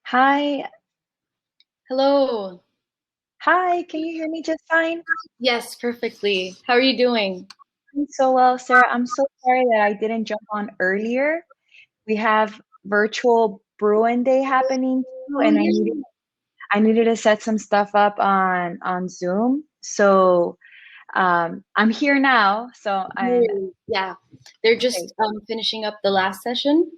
Hi, Hello. hi, can you hear me just fine? Yes, perfectly. How are you doing? I'm so well, Sarah. I'm so sorry that I didn't jump on earlier. We have virtual Bruin Day happening too, Oh and yeah. I needed to set some stuff up on Zoom. So I'm here now. So I'm Yeah. They're okay, just finishing up the last session.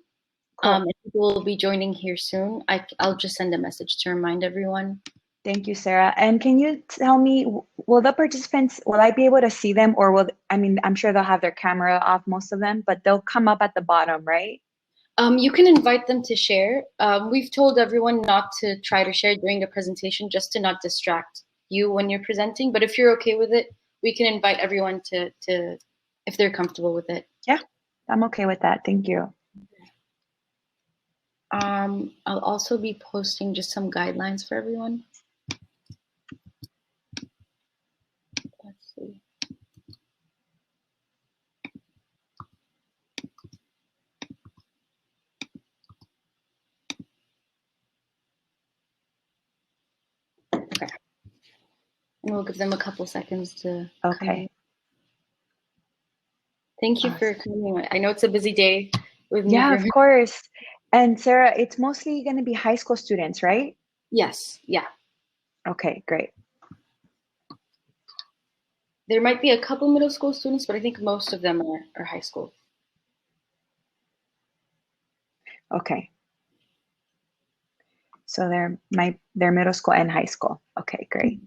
cool. And people will be joining here soon. I'll just send a message to remind everyone. Thank you, Sarah. And can you tell me, will the participants, will I be able to see them or I mean, I'm sure they'll have their camera off, most of them, but they'll come up at the bottom, right? You can invite them to share. We've told everyone not to try to share during the presentation just to not distract you when you're presenting. But if you're okay with it, we can invite everyone to if they're comfortable with it. Yeah, I'm okay with that. Thank you. I'll also be posting just some guidelines for everyone. Let's see. Okay. And we'll give them a couple seconds to come in. Okay. Thank you for Awesome. coming. I know it's a busy day with new Yeah, of groomers. course. And Sarah, it's mostly going to be high school students, right? Yes, yeah. Okay, great. There might be a couple middle school students, but I think most of them are high school. Okay. So they're middle school and high school. Okay, great.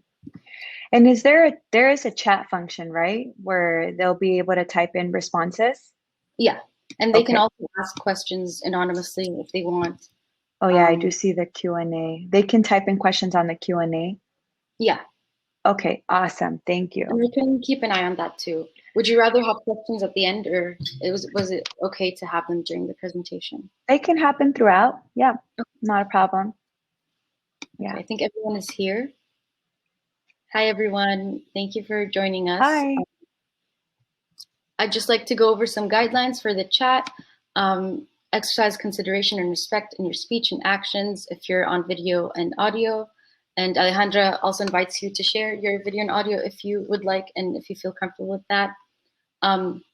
And there is a chat function, right? Where they'll be able to type in responses? Yeah. And they can Okay. also ask questions anonymously if they want. Oh yeah, I do Um, see the Q&A. They can type in questions on the Q&A. yeah. Okay, awesome. Thank And you. we can keep an eye on that too. Would you rather have questions at the end or was it okay to have them during the presentation? They can happen throughout. Yeah, not a problem. Okay, Yeah. I think everyone is here. Hi everyone. Thank you for joining us. Hi. I'd just like to go over some guidelines for the chat. Exercise consideration and respect in your speech and actions if you're on video and audio. And Alejandra also invites you to share your video and audio if you would like and if you feel comfortable with that. Um,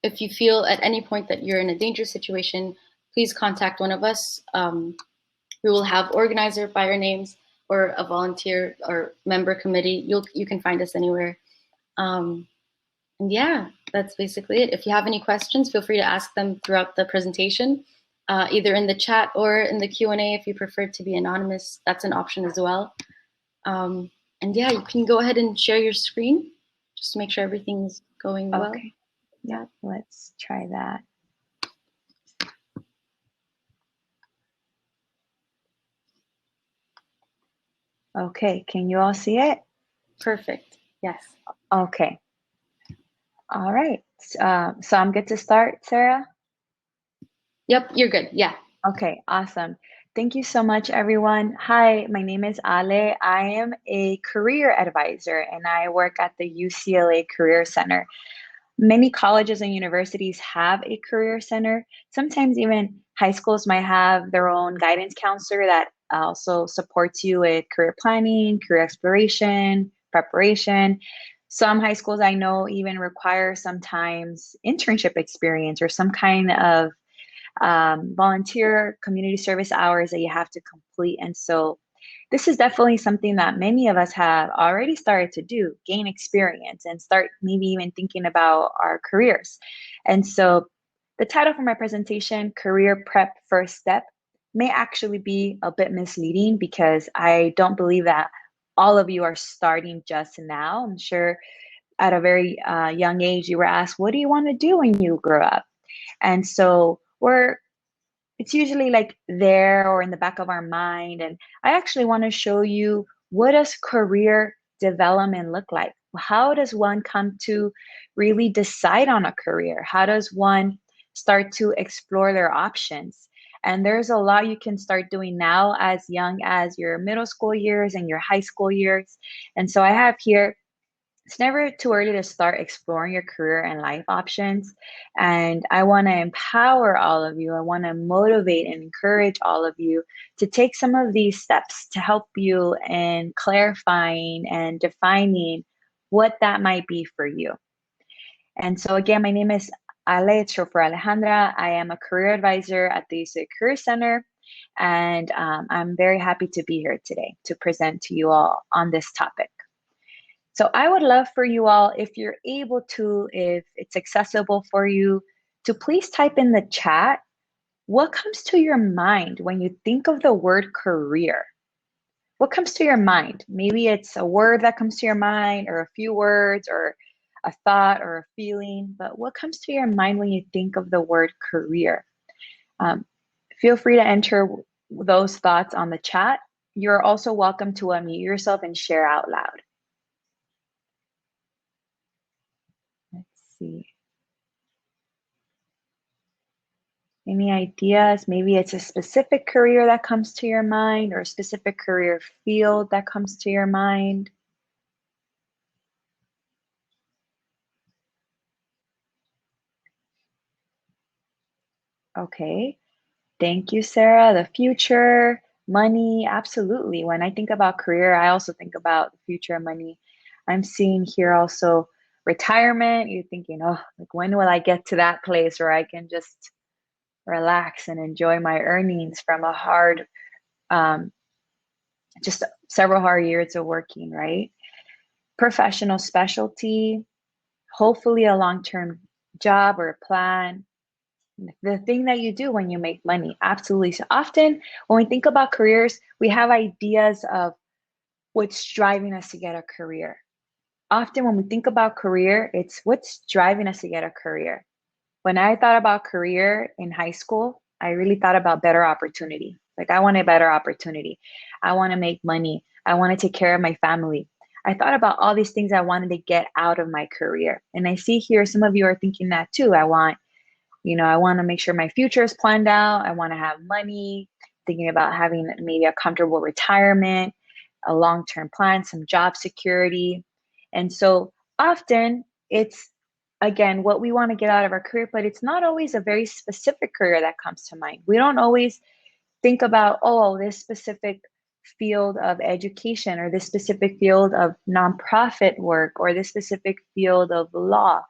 if you feel at any point that you're in a dangerous situation, please contact one of us. We will have organizer by our names or a volunteer or member committee. You can find us anywhere. Um, and yeah, that's basically it. If you have any questions, feel free to ask them throughout the presentation, either in the chat or in the Q&A if you prefer to be anonymous. That's an option as well. Um, and yeah, you can go ahead and share your screen just to make sure everything's going well. Okay. Yeah, let's try that. Okay, can you all see it? Perfect. Yes. Okay. All right. So I'm good to start, Sarah? Yep, you're good. Yeah. Okay, awesome. Thank you so much, everyone. Hi, my name is Ale. I am a career advisor and I work at the UCLA Career Center. Many colleges and universities have a career center. Sometimes even high schools might have their own guidance counselor that also supports you with career planning, career exploration, preparation. Some high schools I know even require sometimes internship experience or some kind of volunteer community service hours that you have to complete. And so this is definitely something that many of us have already started to do, gain experience and start maybe even thinking about our careers. And so the title for my presentation, Career Prep First Step, may actually be a bit misleading because I don't believe that all of you are starting just now. I'm sure at a very young age you were asked, what do you want to do when you grow up? And so it's usually like there or in the back of our mind. And I actually want to show you, what does career development look like? How does one come to really decide on a career? How does one start to explore their options? And there's a lot you can start doing now as young as your middle school years and your high school years. And so I have here It's never too early to start exploring your career and life options. And I want to empower all of you. I want to motivate and encourage all of you to take some of these steps to help you in clarifying and defining what that might be for you. And so, again, my name is Ale, it's short for Alejandra. I am a career advisor at the UC Career Center. And I'm very happy to be here today to present to you all on this topic. So I would love for you all, if you're able to, if it's accessible for you, to please type in the chat, what comes to your mind when you think of the word career? What comes to your mind? Maybe it's a word that comes to your mind, or a few words, or a thought, or a feeling, but what comes to your mind when you think of the word career? Um, Feel free to enter those thoughts on the chat. You're also welcome to unmute yourself and share out loud. Let's see. Any ideas? Maybe it's a specific career that comes to your mind, or a specific career field that comes to your mind. Okay. Thank you, Sarah. The future, money, absolutely. When I think about career, I also think about the future of money. I'm seeing here also retirement. You're thinking, oh, like when will I get to that place where I can just relax and enjoy my earnings from a hard, um, just several hard years of working, right? Professional specialty, hopefully a long-term job or a plan, the thing that you do when you make money. Absolutely. So often when we think about careers, we have ideas of what's driving us to get a career. Often when we think about career, it's what's driving us to get a career. When I thought about career in high school, I really thought about better opportunity. Like I want a better opportunity. I want to make money. I want to take care of my family. I thought about all these things I wanted to get out of my career. And I see here some of you are thinking that too. I want to make sure my future is planned out. I want to have money, thinking about having maybe a comfortable retirement, a long-term plan, some job security. And so often it's, again, what we want to get out of our career, but it's not always a very specific career that comes to mind. We don't always think about, oh, this specific field of education, or this specific field of nonprofit work, or this specific field of law.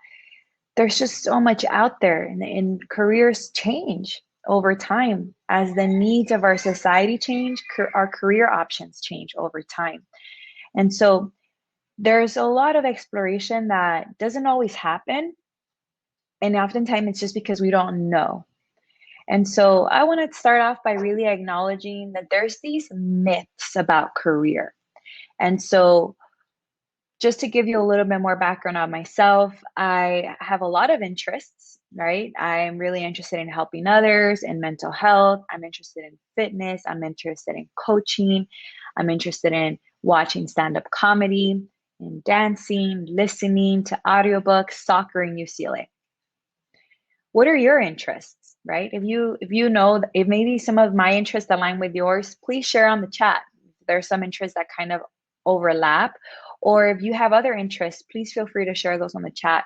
There's just so much out there, and careers change over time as the needs of our society change. Our career options change over time, and so there's a lot of exploration that doesn't always happen, and oftentimes it's just because we don't know. And so I want to start off by really acknowledging that there's these myths about career. And so just to give you a little bit more background on myself, I have a lot of interests, right? I'm really interested in helping others, in mental health. I'm interested in fitness. I'm interested in coaching. I'm interested in watching stand-up comedy, in dancing, listening to audiobooks, soccer, and UCLA. What are your interests, right? If you know, if maybe some of my interests align with yours, please share on the chat. There's some interests that kind of overlap, or if you have other interests, please feel free to share those on the chat.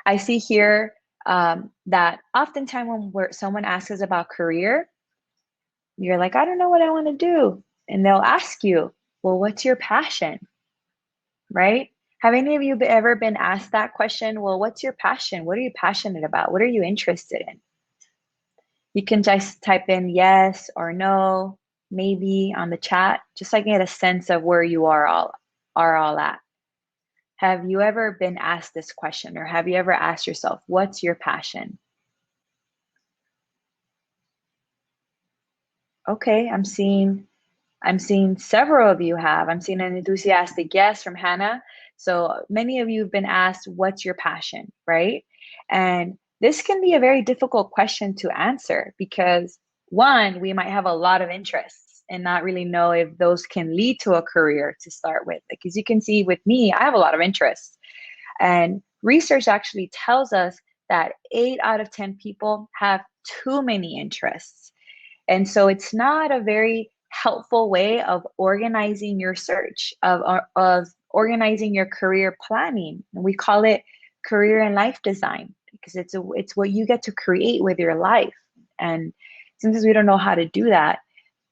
I see here that oftentimes when someone asks us about career, you're like, I don't know what I want to do. And they'll ask you, well, what's your passion? Right? Have any of you ever been asked that question? Well, what's your passion? What are you passionate about? What are you interested in? You can just type in yes or no, maybe on the chat, just so I can get a sense of where you are all at. Have you ever been asked this question, or have you ever asked yourself, what's your passion? Okay, I'm seeing several of you have. I'm seeing an enthusiastic yes from Hannah. So many of you have been asked, what's your passion, right? And this can be a very difficult question to answer because, one, we might have a lot of interests and not really know if those can lead to a career to start with. Like, as you can see with me, I have a lot of interests. And research actually tells us that 8 out of 10 people have too many interests. And so it's not a very helpful way of organizing your search, of organizing your career planning. And we call it career and life design because it's what you get to create with your life. And sometimes we don't know how to do that.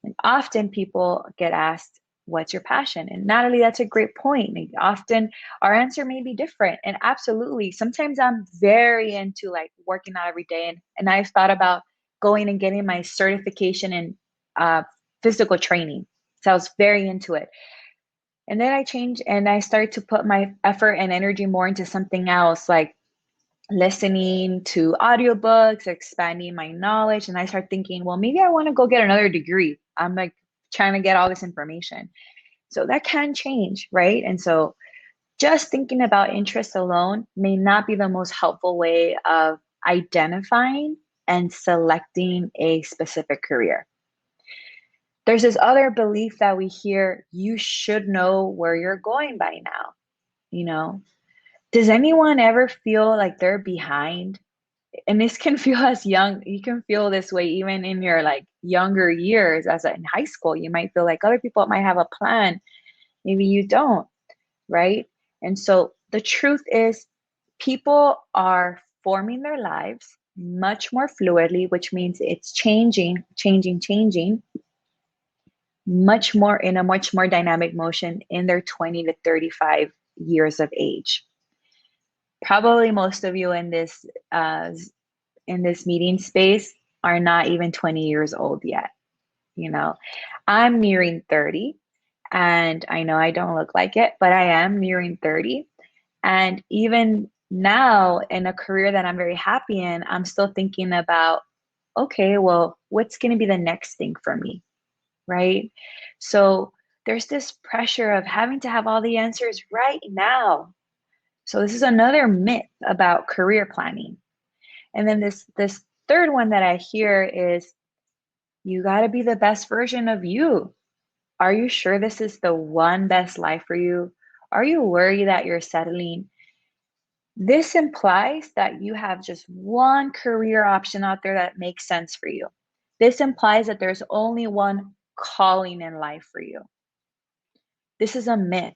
And often people get asked, what's your passion? And Natalie, that's a great point. Like, often our answer may be different. And absolutely, sometimes I'm very into like working out every day. And I've thought about going and getting my certification in physical training. So I was very into it. And then I changed and I started to put my effort and energy more into something else, like listening to audiobooks, expanding my knowledge. And I start thinking, well, maybe I want to go get another degree. I'm like trying to get all this information. So that can change, right? And so just thinking about interest alone may not be the most helpful way of identifying and selecting a specific career. There's this other belief that we hear, you should know where you're going by now. You know, does anyone ever feel like they're behind? And this can feel as young, you can feel this way even in your like younger years in high school. You might feel like other people might have a plan, maybe you don't, right? And so the truth is, people are forming their lives much more fluidly, which means it's changing much more in a much more dynamic motion in their 20 to 35 years of age. Probably most of you in this meeting space are not even 20 years old yet. You know, I'm nearing 30, and I know I don't look like it, but I am nearing 30. And even now, in a career that I'm very happy in, I'm still thinking about, okay, well, what's going to be the next thing for me? Right? So there's this pressure of having to have all the answers right now. So this is another myth about career planning. And then this third one that I hear is, you got to be the best version of you. Are you sure this is the one best life for you? Are you worried that you're settling? This implies that you have just one career option out there that makes sense for you. This implies that there's only one calling in life for you. This is a myth.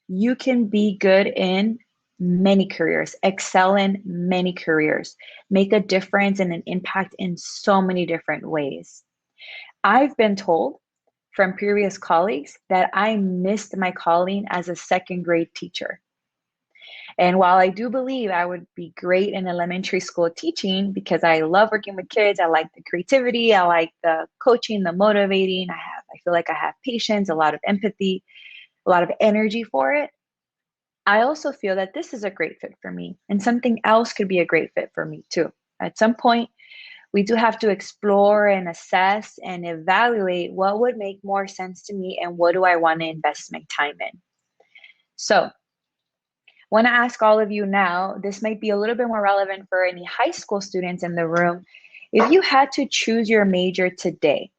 You can be good in many careers, excel in many careers, make a difference and an impact in so many different ways. I've been told from previous colleagues that I missed my calling as a second grade teacher. And while I do believe I would be great in elementary school teaching because I love working with kids, I like the creativity, I like the coaching, the motivating, I feel like I have patience, a lot of empathy, a lot of energy for it. I also feel that this is a great fit for me, and something else could be a great fit for me too. At some point, we do have to explore and assess and evaluate what would make more sense to me and what do I want to invest my time in. So, I want to ask all of you now, this might be a little bit more relevant for any high school students in the room. If you had to choose your major today,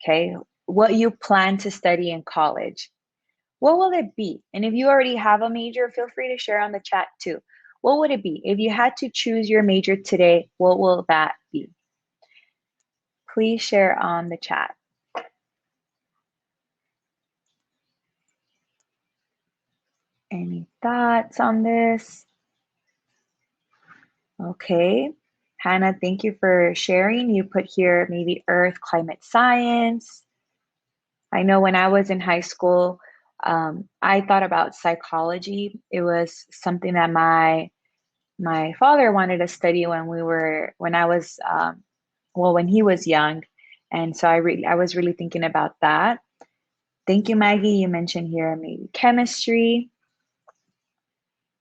okay, what you plan to study in college, what will it be? And if you already have a major, feel free to share on the chat too. What would it be? If you had to choose your major today, what will that be? Please share on the chat. Any thoughts on this? Okay. Hannah, thank you for sharing. You put here maybe earth, climate science. I know when I was in high school, I thought about psychology. It was something that my father wanted to study when I was when he was young, and so I was really thinking about that. Thank you, Maggie. You mentioned here maybe chemistry.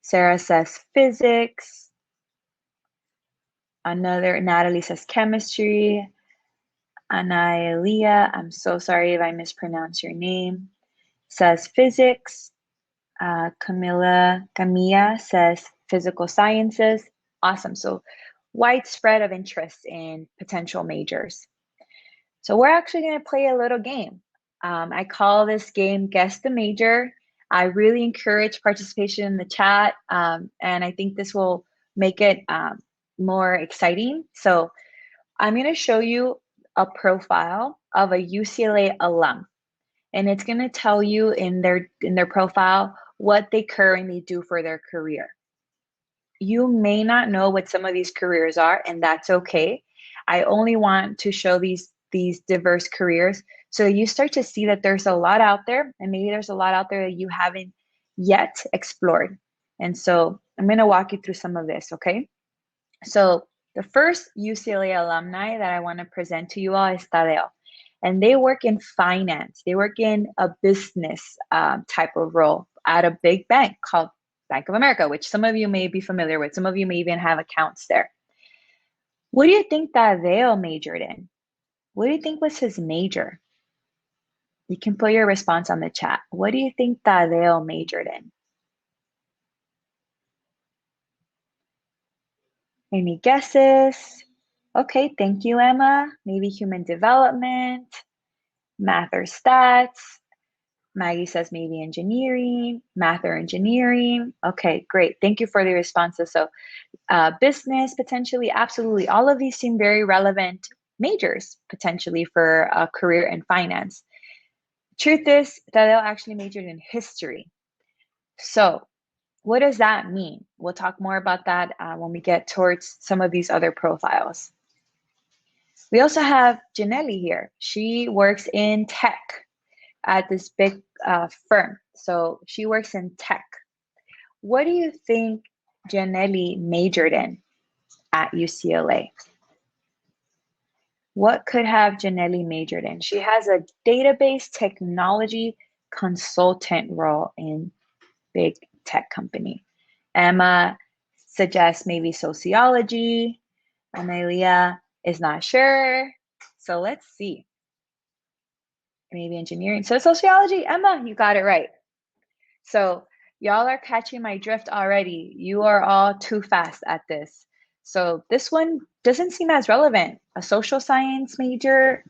Sarah says physics. Another Natalie says chemistry. Anailia, I'm so sorry if I mispronounce your name, says physics. Camilla says physical sciences. Awesome. So widespread of interest in potential majors. So we're actually going to play a little game. I call this game Guess the Major. I really encourage participation in the chat, and I think this will make it more exciting. So I'm going to show you a profile of a UCLA alum. and it's going to tell you in their profile what they currently do for their career. You may not know what some of these careers are, and that's okay. I only want to show these diverse careers so you start to see that there's a lot out there, and maybe there's a lot out there that you haven't yet explored. And so I'm going to walk you through some of this, okay? So the first UCLA alumni that I want to present to you all is Tadeo. And they work in finance. They work in a business type of role at a big bank called Bank of America, which some of you may be familiar with. Some of you may even have accounts there. What do you think Tadeo majored in? What do you think was his major? You can put your response on the chat. What do you think Tadeo majored in? Any guesses? Okay, thank you, Emma. Maybe human development, math or stats. Maggie says maybe engineering, math or engineering. Okay, great. Thank you for the responses. So business, potentially, absolutely. All of these seem very relevant majors, potentially, for a career in finance. Truth is, Tadeo actually majored in history. So what does that mean? We'll talk more about that when we get towards some of these other profiles. We also have Janelli here. She works in tech at this big firm. So she works in tech. What do you think Janelli majored in at UCLA? What could have Janelli majored in? She has a database technology consultant role in big tech company. Emma suggests maybe sociology. Amelia is not sure. So let's see. Maybe engineering. So sociology, Emma, you got it right. So y'all are catching my drift already. You are all too fast at this. So this one doesn't seem as relevant. A social science major,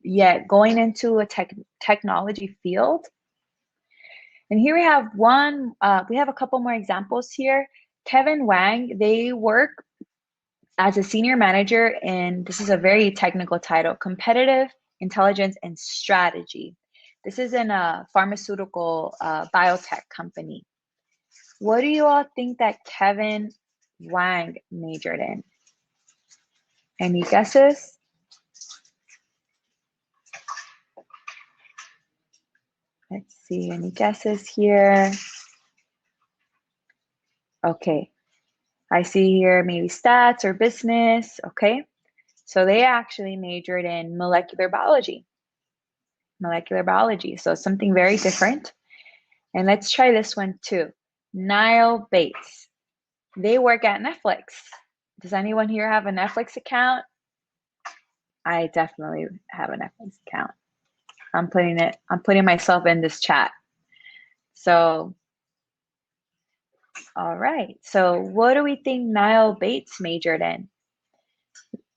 yet going into a technology field. And here we have we have a couple more examples here. Kevin Wang, they work as a senior manager in, this is a very technical title, competitive intelligence and strategy. This is in a pharmaceutical biotech company. What do you all think that Kevin Wang majored in? Any guesses? Let's see, any guesses here? Okay, I see here maybe stats or business, okay? So they actually majored in molecular biology. So something very different. And let's try this one too. Niall Bates. They work at Netflix. Does anyone here have a Netflix account? I definitely have a Netflix account. I'm putting myself in this chat. So, all right. So what do we think Niall Bates majored in?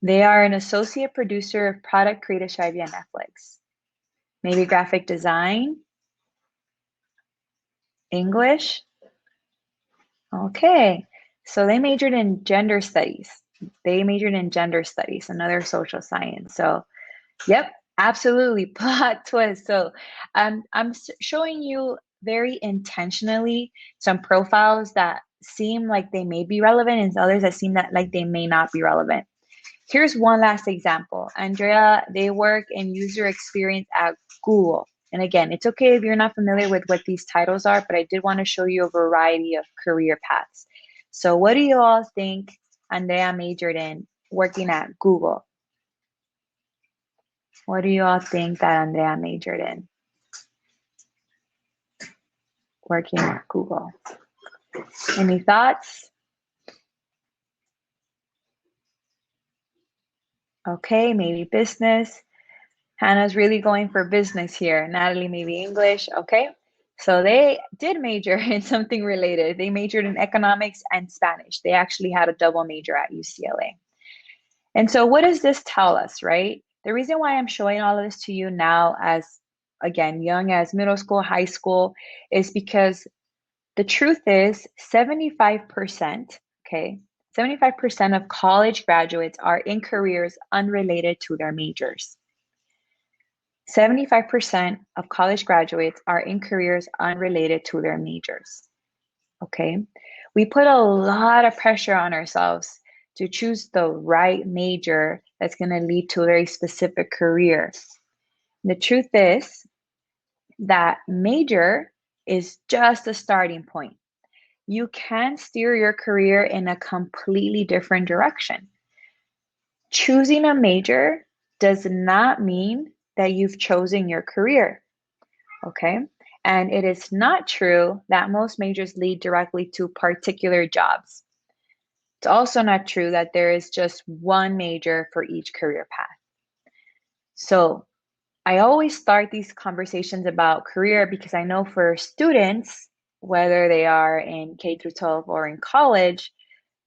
They are an associate producer of product creative strategy on Netflix. Maybe graphic design, English. Okay. So they majored in gender studies. Another social science. So, yep, absolutely, plot twist. So I'm showing you very intentionally some profiles that seem like they may be relevant and others that seem that like they may not be relevant. Here's one last example. Andrea, they work in user experience at Google. And again, it's okay if you're not familiar with what these titles are, but I did want to show you a variety of career paths. So what do you all think Andrea majored in working at Google? What do you all think that Andrea majored in working at Google? Any thoughts? Okay, maybe business. Hannah's really going for business here. Natalie, maybe English. Okay. So they did major in something related. They majored in economics and Spanish. They actually had a double major at UCLA. And so what does this tell us, right? The reason why I'm showing all of this to you now as, again, young as middle school, high school, is because the truth is 75%, okay, 75% of college graduates are in careers unrelated to their majors. 75% of college graduates are in careers unrelated to their majors. Okay. We put a lot of pressure on ourselves to choose the right major that's going to lead to a very specific career. The truth is that major is just a starting point. You can steer your career in a completely different direction. Choosing a major does not mean that you've chosen your career. Okay. And it is not true that most majors lead directly to particular jobs. It's also not true that there is just one major for each career path. So I always start these conversations about career because I know for students, whether they are in K through 12 or in college,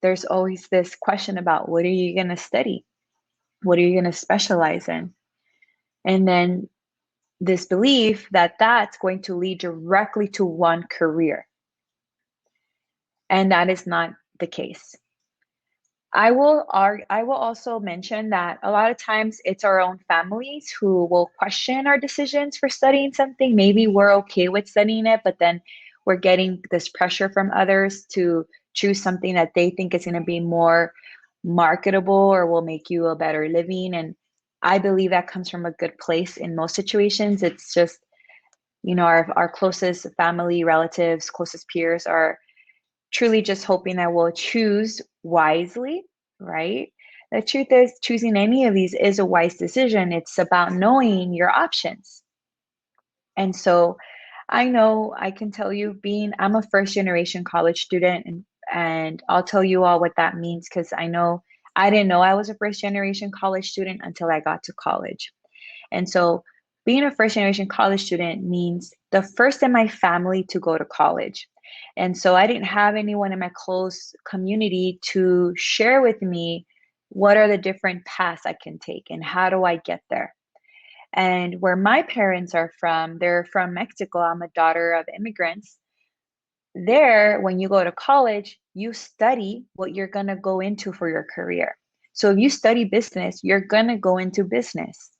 there's always this question about what are you going to study? What are you going to specialize in? And then this belief that that's going to lead directly to one career. And that is not the case. I will also mention that a lot of times it's our own families who will question our decisions for studying something. Maybe we're okay with studying it, but then we're getting this pressure from others to choose something that they think is going to be more marketable or will make you a better living. And I believe that comes from a good place in most situations. It's just, our closest family, relatives, closest peers are truly just hoping that we'll choose wisely, right? The truth is, choosing any of these is a wise decision. It's about knowing your options. And so I know I can tell you, I'm a first generation college student, and I'll tell you all what that means because I didn't know I was a first generation college student until I got to college. And so being a first generation college student means the first in my family to go to college. And so I didn't have anyone in my close community to share with me what are the different paths I can take and how do I get there. And where my parents are from, they're from Mexico. I'm a daughter of immigrants. There, when you go to college, you study what you're going to go into for your career. So if you study business, you're going to go into business.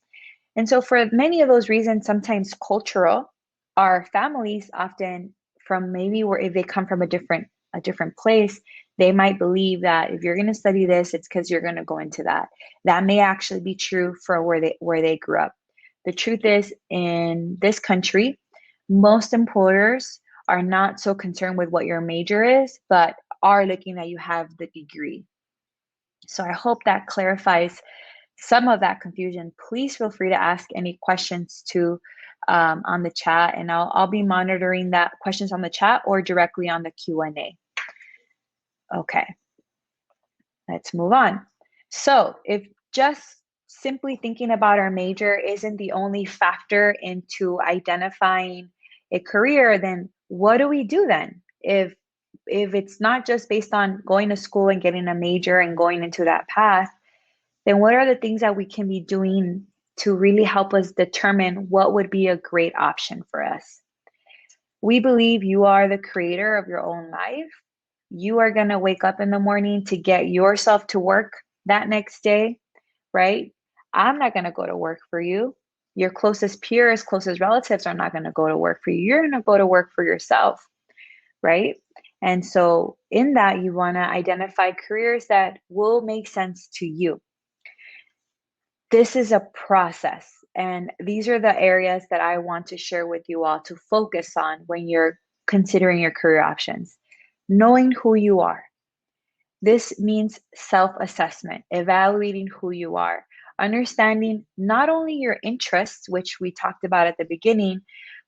And so, for many of those reasons, sometimes cultural, our families often from maybe where if they come from a different place, they might believe that if you're going to study this, it's because you're going to go into that. That may actually be true for where they grew up. The truth is, in this country, most employers are not so concerned with what your major is, but are looking that you have the degree. So I hope that clarifies some of that confusion. Please feel free to ask any questions too on the chat, and I'll be monitoring that questions on the chat or directly on the Q&A. Okay, let's move on. So if just simply thinking about our major isn't the only factor into identifying a career, then what do we do then? If it's not just based on going to school and getting a major and going into that path, then what are the things that we can be doing to really help us determine what would be a great option for us? We believe you are the creator of your own life. You are going to wake up in the morning to get yourself to work that next day, right? I'm not going to go to work for you. Your closest peers, closest relatives are not going to go to work for you. You're going to go to work for yourself, right? And so, in that, you want to identify careers that will make sense to you. This is a process, and these are the areas that I want to share with you all to focus on when you're considering your career options. Knowing who you are. This means self-assessment, evaluating who you are, understanding not only your interests, which we talked about at the beginning,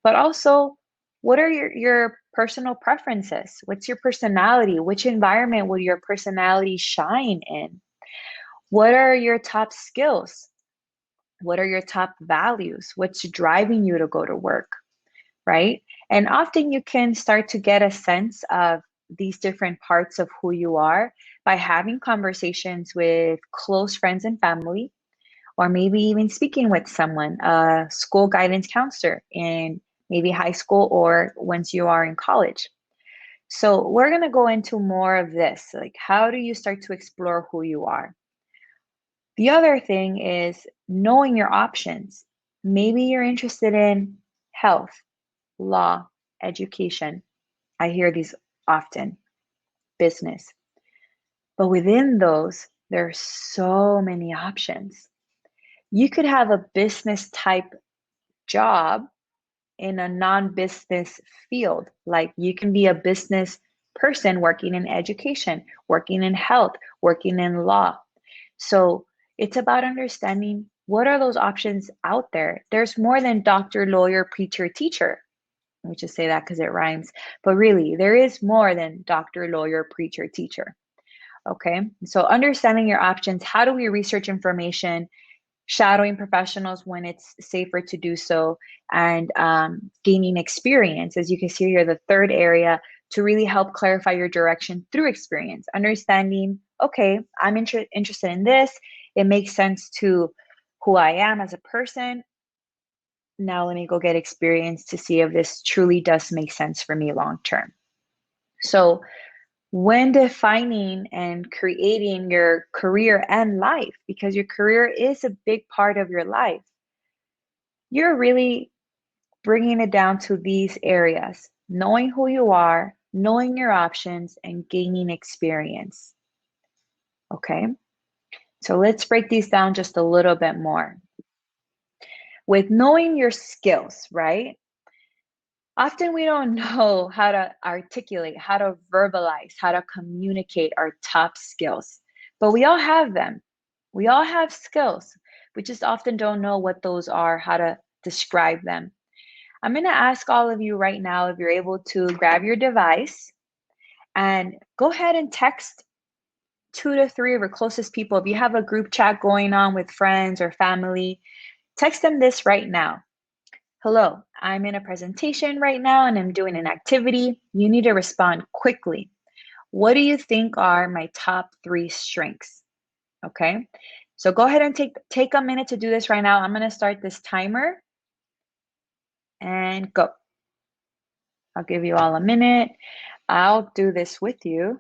but also what are your personal preferences? What's your personality? Which environment will your personality shine in? What are your top skills? What are your top values? What's driving you to go to work, right? And often you can start to get a sense of these different parts of who you are by having conversations with close friends and family, or maybe even speaking with someone, a school guidance counselor in maybe high school or once you are in college. So we're going to go into more of this, like how do you start to explore who you are? The other thing is knowing your options. Maybe you're interested in health, law, education. I hear these often, business. But within those, there are so many options. You could have a business type job in a non-business field. Like you can be a business person working in education, working in health, working in law. So it's about understanding what are those options out there. There's more than doctor, lawyer, preacher, teacher. Let me just say that because it rhymes. But really, there is more than doctor, lawyer, preacher, teacher. Okay. So understanding your options, how do we research information, shadowing professionals when it's safer to do so, and gaining experience. As you can see here, the third area to really help clarify your direction through experience, understanding, okay, I'm interested in this. It makes sense to who I am as a person. Now let me go get experience to see if this truly does make sense for me long term. So when defining and creating your career and life, because your career is a big part of your life, you're really bringing it down to these areas, knowing who you are, knowing your options, and gaining experience. Okay, so let's break these down just a little bit more. With knowing your skills, right? Often we don't know how to articulate, how to verbalize, how to communicate our top skills, but we all have them. We all have skills. We just often don't know what those are, how to describe them. I'm going to ask all of you right now if you're able to grab your device and go ahead and text 2 to 3 of your closest people. If you have a group chat going on with friends or family, text them this right now. Hello, I'm in a presentation right now and I'm doing an activity. You need to respond quickly. What do you think are my top 3 strengths? Okay, so go ahead and take a minute to do this right now. I'm going to start this timer and go. I'll give you all a minute. I'll do this with you.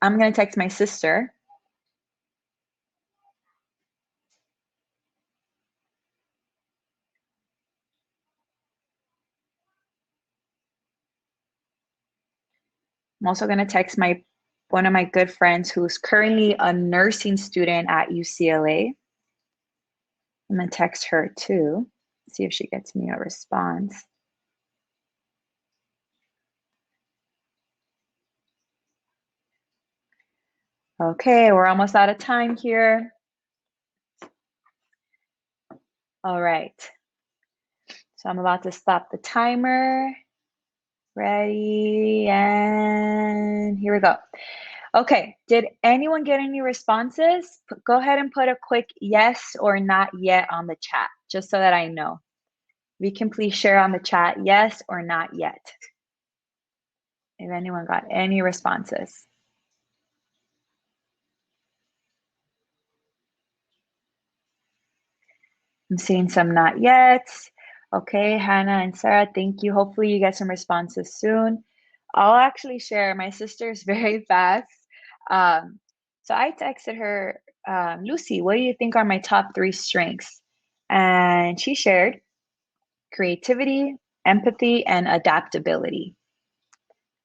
I'm going to text my sister. I'm also going to text one of my good friends who's currently a nursing student at UCLA. I'm going to text her too, see if she gets me a response. Okay, we're almost out of time here. All right. So I'm about to stop the timer. Ready, and here we go. Okay, did anyone get any responses? Go ahead and put a quick yes or not yet on the chat, just so that I know. We can please share on the chat yes or not yet. If anyone got any responses. I'm seeing some not yet. Okay, Hannah and Sarah, thank you. Hopefully you get some responses soon. I'll actually share. My sister's very fast. So I texted her, Lucy, what do you think are my top 3 strengths? And she shared creativity, empathy, and adaptability.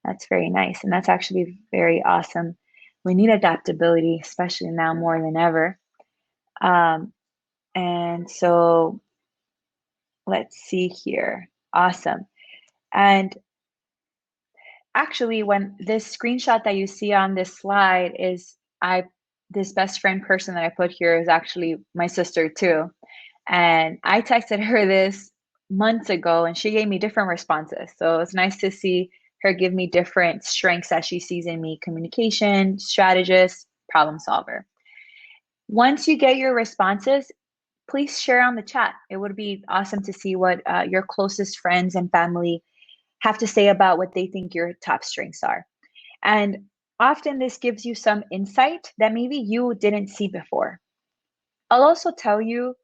That's very nice. And that's actually very awesome. We need adaptability, especially now more than ever. And so let's see here. Awesome. And actually, when this screenshot that you see on this slide is this best friend person that I put here is actually my sister too. And I texted her this months ago and she gave me different responses. So it's nice to see her give me different strengths that she sees in me: communication, strategist, problem solver. Once you get your responses, please share on the chat. It would be awesome to see what your closest friends and family have to say about what they think your top strengths are. And often this gives you some insight that maybe you didn't see before. I'll also tell you,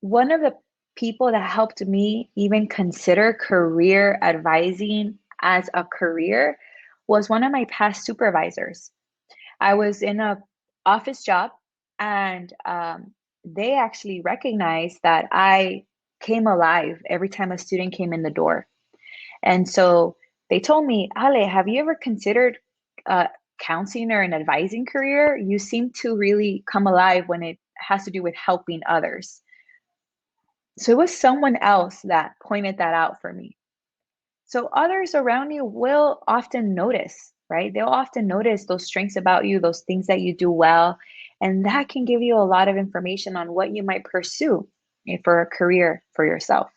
one of the people that helped me even consider career advising as a career was one of my past supervisors. I was in a office job, and they actually recognized that I came alive every time a student came in the door. And so they told me, Ale, have you ever considered uh, counseling or an advising career? You seem to really come alive when it has to do with helping others. So it was someone else that pointed that out for me. So others around you will often notice, right? They'll often notice those strengths about you, those things that you do well, and that can give you a lot of information on what you might pursue for a career for yourself.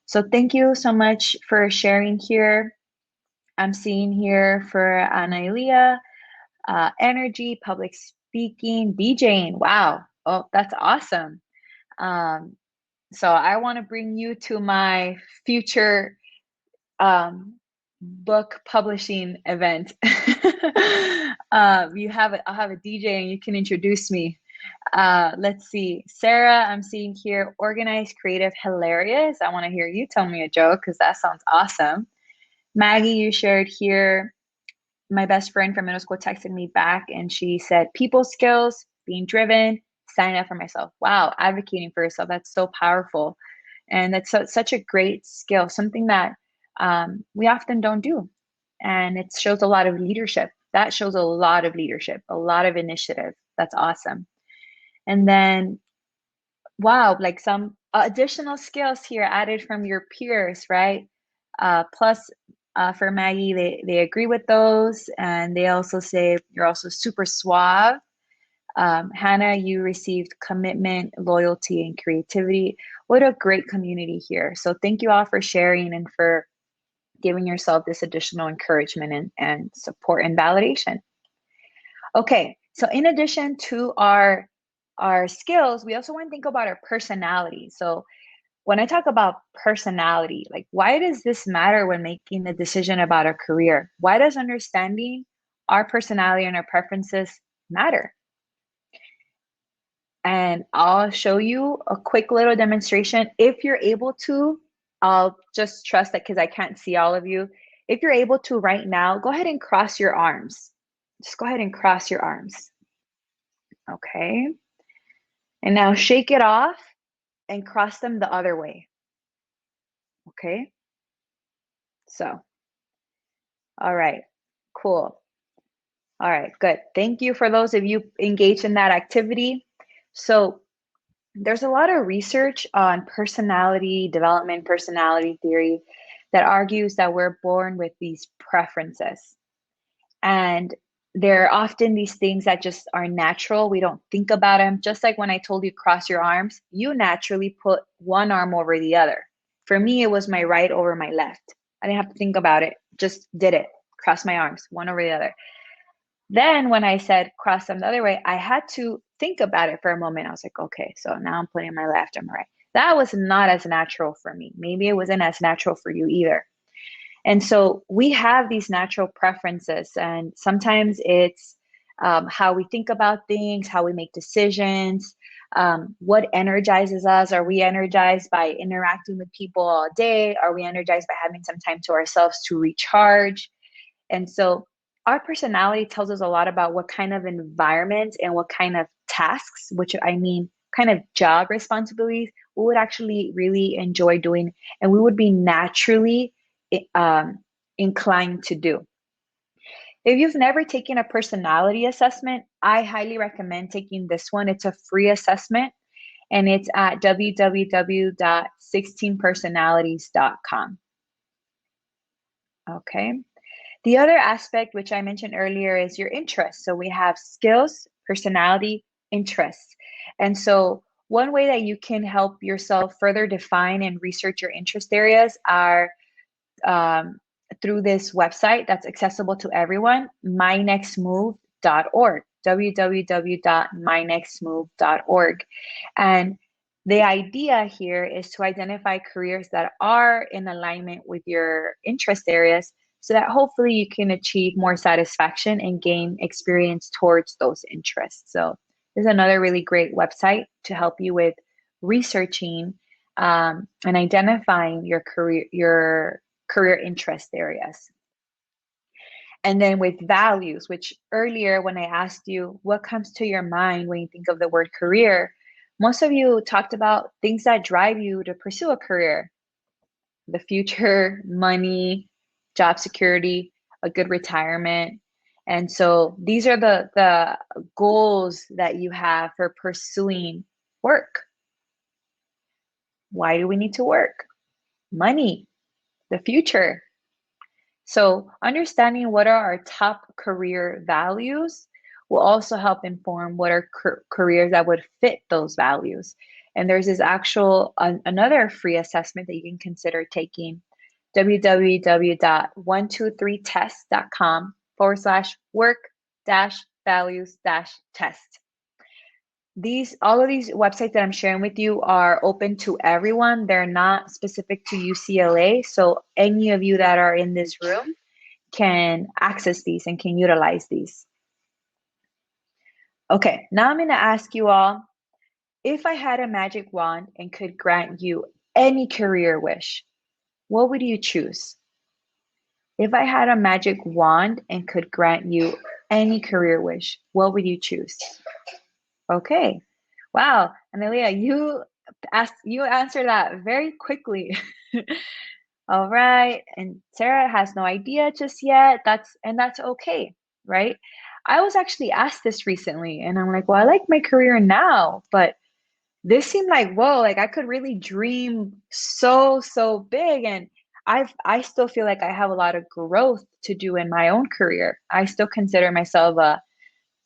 So thank you so much for sharing here. I'm seeing here for Anailia, energy, public speaking, DJing. Wow. Oh, that's awesome. Um, so I want to bring you to my future um, book publishing event. I'll have a DJ and you can introduce me. Let's see. Sarah, I'm seeing here, organized, creative, hilarious. I want to hear you tell me a joke because that sounds awesome. Maggie, you shared here, my best friend from middle school texted me back and she said, people skills, being driven, signing up for myself. Wow, advocating for yourself. That's so powerful. And that's such a great skill, something that we often don't do. And it shows a lot of leadership. That shows a lot of leadership, a lot of initiative. That's awesome. And then, wow, like some additional skills here added from your peers, right? Plus, for Maggie, they agree with those. And they also say you're also super suave. Hannah, you received commitment, loyalty, and creativity. What a great community here. So thank you all for sharing and for giving yourself this additional encouragement and support and validation. Okay, so in addition to our skills, we also want to think about our personality. So when I talk about personality, like why does this matter when making the decision about a career? Why does understanding our personality and our preferences matter? And I'll show you a quick little demonstration. If you're able to, I'll just trust that because I can't see all of you. If you're able to right now, go ahead and cross your arms. Just go ahead and cross your arms. Okay. And now shake it off and cross them the other way. Okay. So, all right. Cool. All right. Good. Thank you for those of you engaged in that activity. So, there's a lot of research on personality development, personality theory that argues that we're born with these preferences. And they're often these things that just are natural. We don't think about them. Just like when I told you cross your arms, you naturally put one arm over the other. For me, it was my right over my left. I didn't have to think about it, just did it. Cross my arms, one over the other. Then when I said cross them the other way, I had to think about it for a moment. I was like, okay, so now I'm putting my left and my right. That was not as natural for me. Maybe it wasn't as natural for you either. And so we have these natural preferences, and sometimes it's how we think about things, how we make decisions, what energizes us. Are we energized by interacting with people all day? Are we energized by having some time to ourselves to recharge? And so our personality tells us a lot about what kind of environment and what kind of tasks, which I mean, kind of job responsibilities, we would actually really enjoy doing, and we would be naturally um, inclined to do. If you've never taken a personality assessment, I highly recommend taking this one. It's a free assessment, and it's at www.16personalities.com. Okay. The other aspect, which I mentioned earlier, is your interests. So we have skills, personality, interests. And so one way that you can help yourself further define and research your interest areas are through this website that's accessible to everyone, mynextmove.org, www.mynextmove.org. And the idea here is to identify careers that are in alignment with your interest areas so that hopefully you can achieve more satisfaction and gain experience towards those interests. So this is another really great website to help you with researching and identifying your career interest areas. And then with values, which earlier when I asked you what comes to your mind when you think of the word career, most of you talked about things that drive you to pursue a career: the future, money, job security, a good retirement. And so these are the goals that you have for pursuing work. Why do we need to work? Money, the future. So understanding what are our top career values will also help inform what are careers that would fit those values. And there's this actual another free assessment that you can consider taking: www.123test.com/work values test. All of these websites that I'm sharing with you are open to everyone. They're not specific to UCLA. So any of you that are in this room can access these and can utilize these. Okay, now I'm going to ask you all, if I had a magic wand and could grant you any career wish, what would you choose? If I had a magic wand and could grant you any career wish, what would you choose? Okay. Wow, Amelia, you answered that very quickly. All right. And Sarah has no idea just yet. That's okay, right? I was actually asked this recently and I'm like, well, I like my career now, but this seemed like, whoa, like I could really dream so big. And I still feel like I have a lot of growth to do in my own career. I still consider myself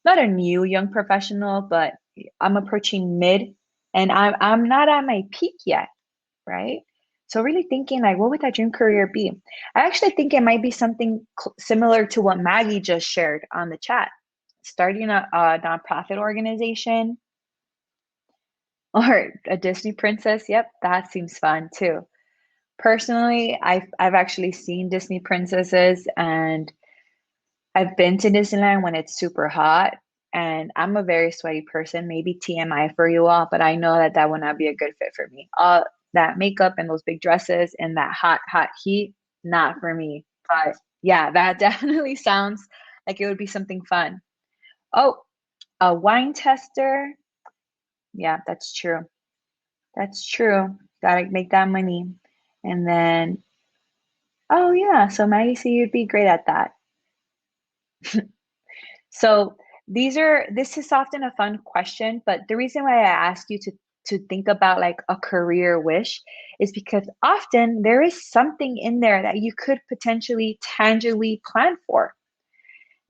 not a new young professional, but I'm approaching mid, and I'm not at my peak yet, right? So really thinking like, what would that dream career be? I actually think it might be something similar to what Maggie just shared on the chat: starting a nonprofit organization or a Disney princess. Yep, that seems fun too. Personally, I've actually seen Disney princesses, and I've been to Disneyland when it's super hot, and I'm a very sweaty person. Maybe TMI for you all, but I know that that would not be a good fit for me. All that makeup and those big dresses and that hot heat, not for me. But yeah, that definitely sounds like it would be something fun. Oh, a wine tester. Yeah, that's true. That's true. Gotta make that money. And then, oh yeah, so Maggie, so you'd be great at that. So this is often a fun question, but the reason why I ask you to think about like a career wish is because often there is something in there that you could potentially tangibly plan for.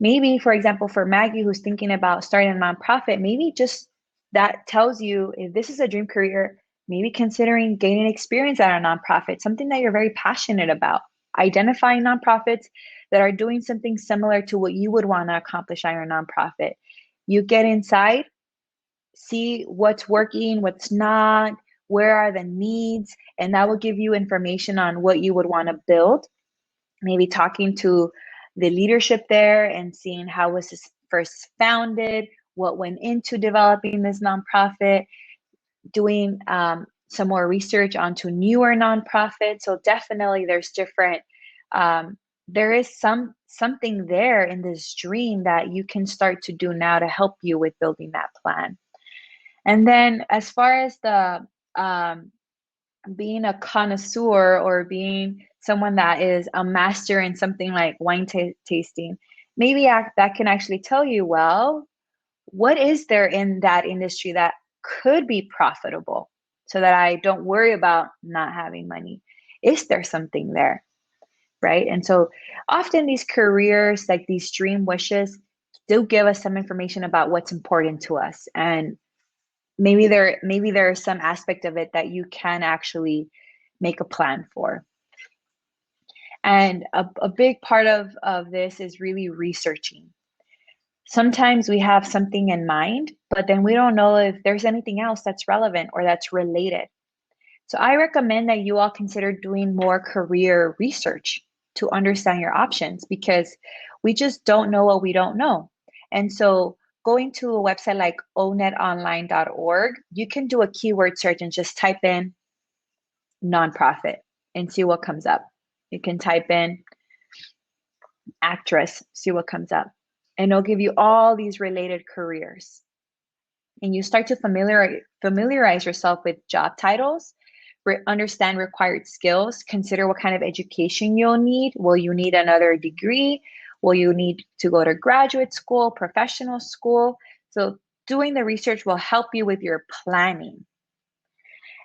Maybe, for example, for Maggie who's thinking about starting a nonprofit, maybe just that tells you, if this is a dream career, maybe considering gaining experience at a nonprofit, something that you're very passionate about, identifying nonprofits that are doing something similar to what you would want to accomplish at your nonprofit. You get inside, see what's working, what's not, where are the needs, and that will give you information on what you would want to build. Maybe talking to the leadership there and seeing how was this first founded, what went into developing this nonprofit, doing some more research onto newer nonprofits. So definitely there's different, there is something there in this dream that you can start to do now to help you with building that plan. And then as far as the being a connoisseur or being someone that is a master in something like wine tasting, maybe that can actually tell you, well, what is there in that industry that could be profitable so that I don't worry about not having money? Is there something there? Right. And so often these careers, like these dream wishes, do give us some information about what's important to us. And maybe there is some aspect of it that you can actually make a plan for. And a big part of this is really researching. Sometimes we have something in mind, but then we don't know if there's anything else that's relevant or that's related. So I recommend that you all consider doing more career research to understand your options, because we just don't know what we don't know. And so going to a website like ownetonline.org, you can do a keyword search and just type in nonprofit and see what comes up. You can type in actress, see what comes up. And it'll give you all these related careers. And you start to familiarize yourself with job titles, understand required skills, consider what kind of education you'll need. Will you need another degree? Will you need to go to graduate school, professional school? So doing the research will help you with your planning.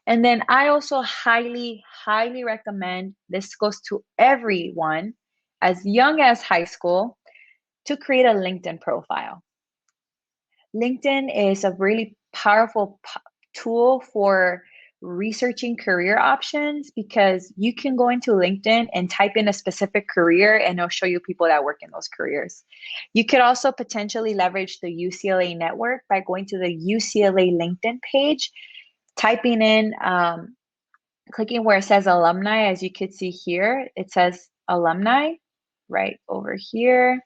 And then I also highly, highly recommend, this goes to everyone as young as high school, to create a LinkedIn profile. LinkedIn is a really powerful tool for researching career options, because you can go into LinkedIn and type in a specific career and it'll show you people that work in those careers. You could also potentially leverage the UCLA network by going to the UCLA LinkedIn page, typing in, clicking where it says alumni. As you could see here, it says alumni right over here.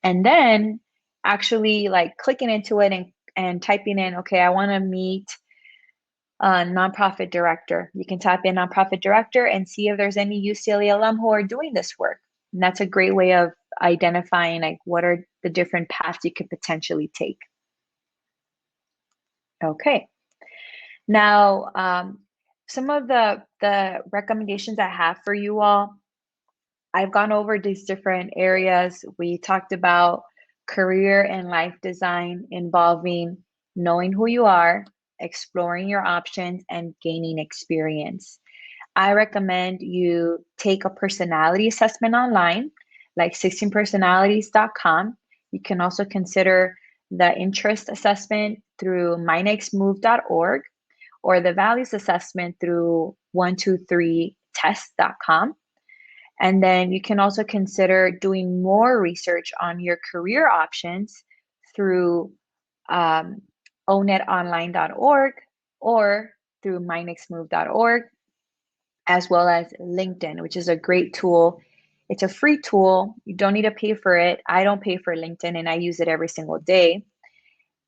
And then actually like clicking into it and typing in, okay, I want to meet a nonprofit director. You can type in nonprofit director and see if there's any UCLA alum who are doing this work. And that's a great way of identifying like what are the different paths you could potentially take. Okay. Now, some of the recommendations I have for you all, I've gone over these different areas. We talked about career and life design involving knowing who you are, exploring your options, and gaining experience. I recommend you take a personality assessment online, like 16personalities.com. You can also consider the interest assessment through mynextmove.org, or the values assessment through 123test.com. And then you can also consider doing more research on your career options through ownitonline.org or through mynextmove.org, as well as LinkedIn, which is a great tool. It's a free tool. You don't need to pay for it. I don't pay for LinkedIn and I use it every single day.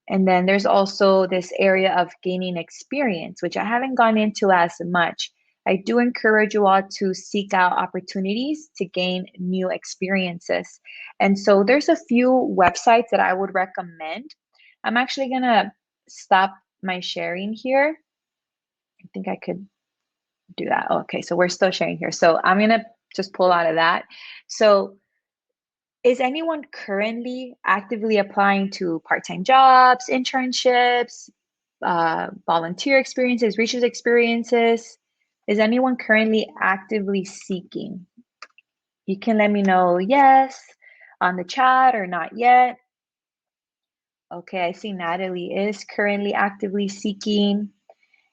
And then there's also this area of gaining experience, which I haven't gone into as much. I do encourage you all to seek out opportunities to gain new experiences. And so there's a few websites that I would recommend. I'm actually going to stop my sharing here. I think I could do that. Okay, so we're still sharing here. So I'm going to just pull out of that. So is anyone currently actively applying to part-time jobs, internships, volunteer experiences, research experiences? Is anyone currently actively seeking? You can let me know yes on the chat or not yet. Okay, I see Natalie is currently actively seeking.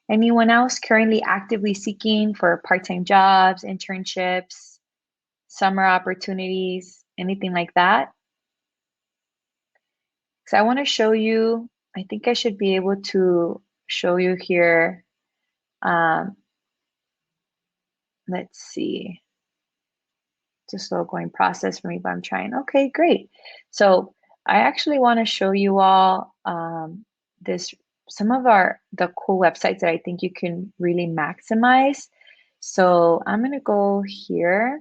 Anyone else currently actively seeking for part-time jobs, internships, summer opportunities, anything like that? So I want to show you, I think I should be able to show you here. Let's see. It's a slow going process for me, but I'm trying. Okay, great. So I actually want to show you all some of the cool websites that I think you can really maximize. So I'm going to go here.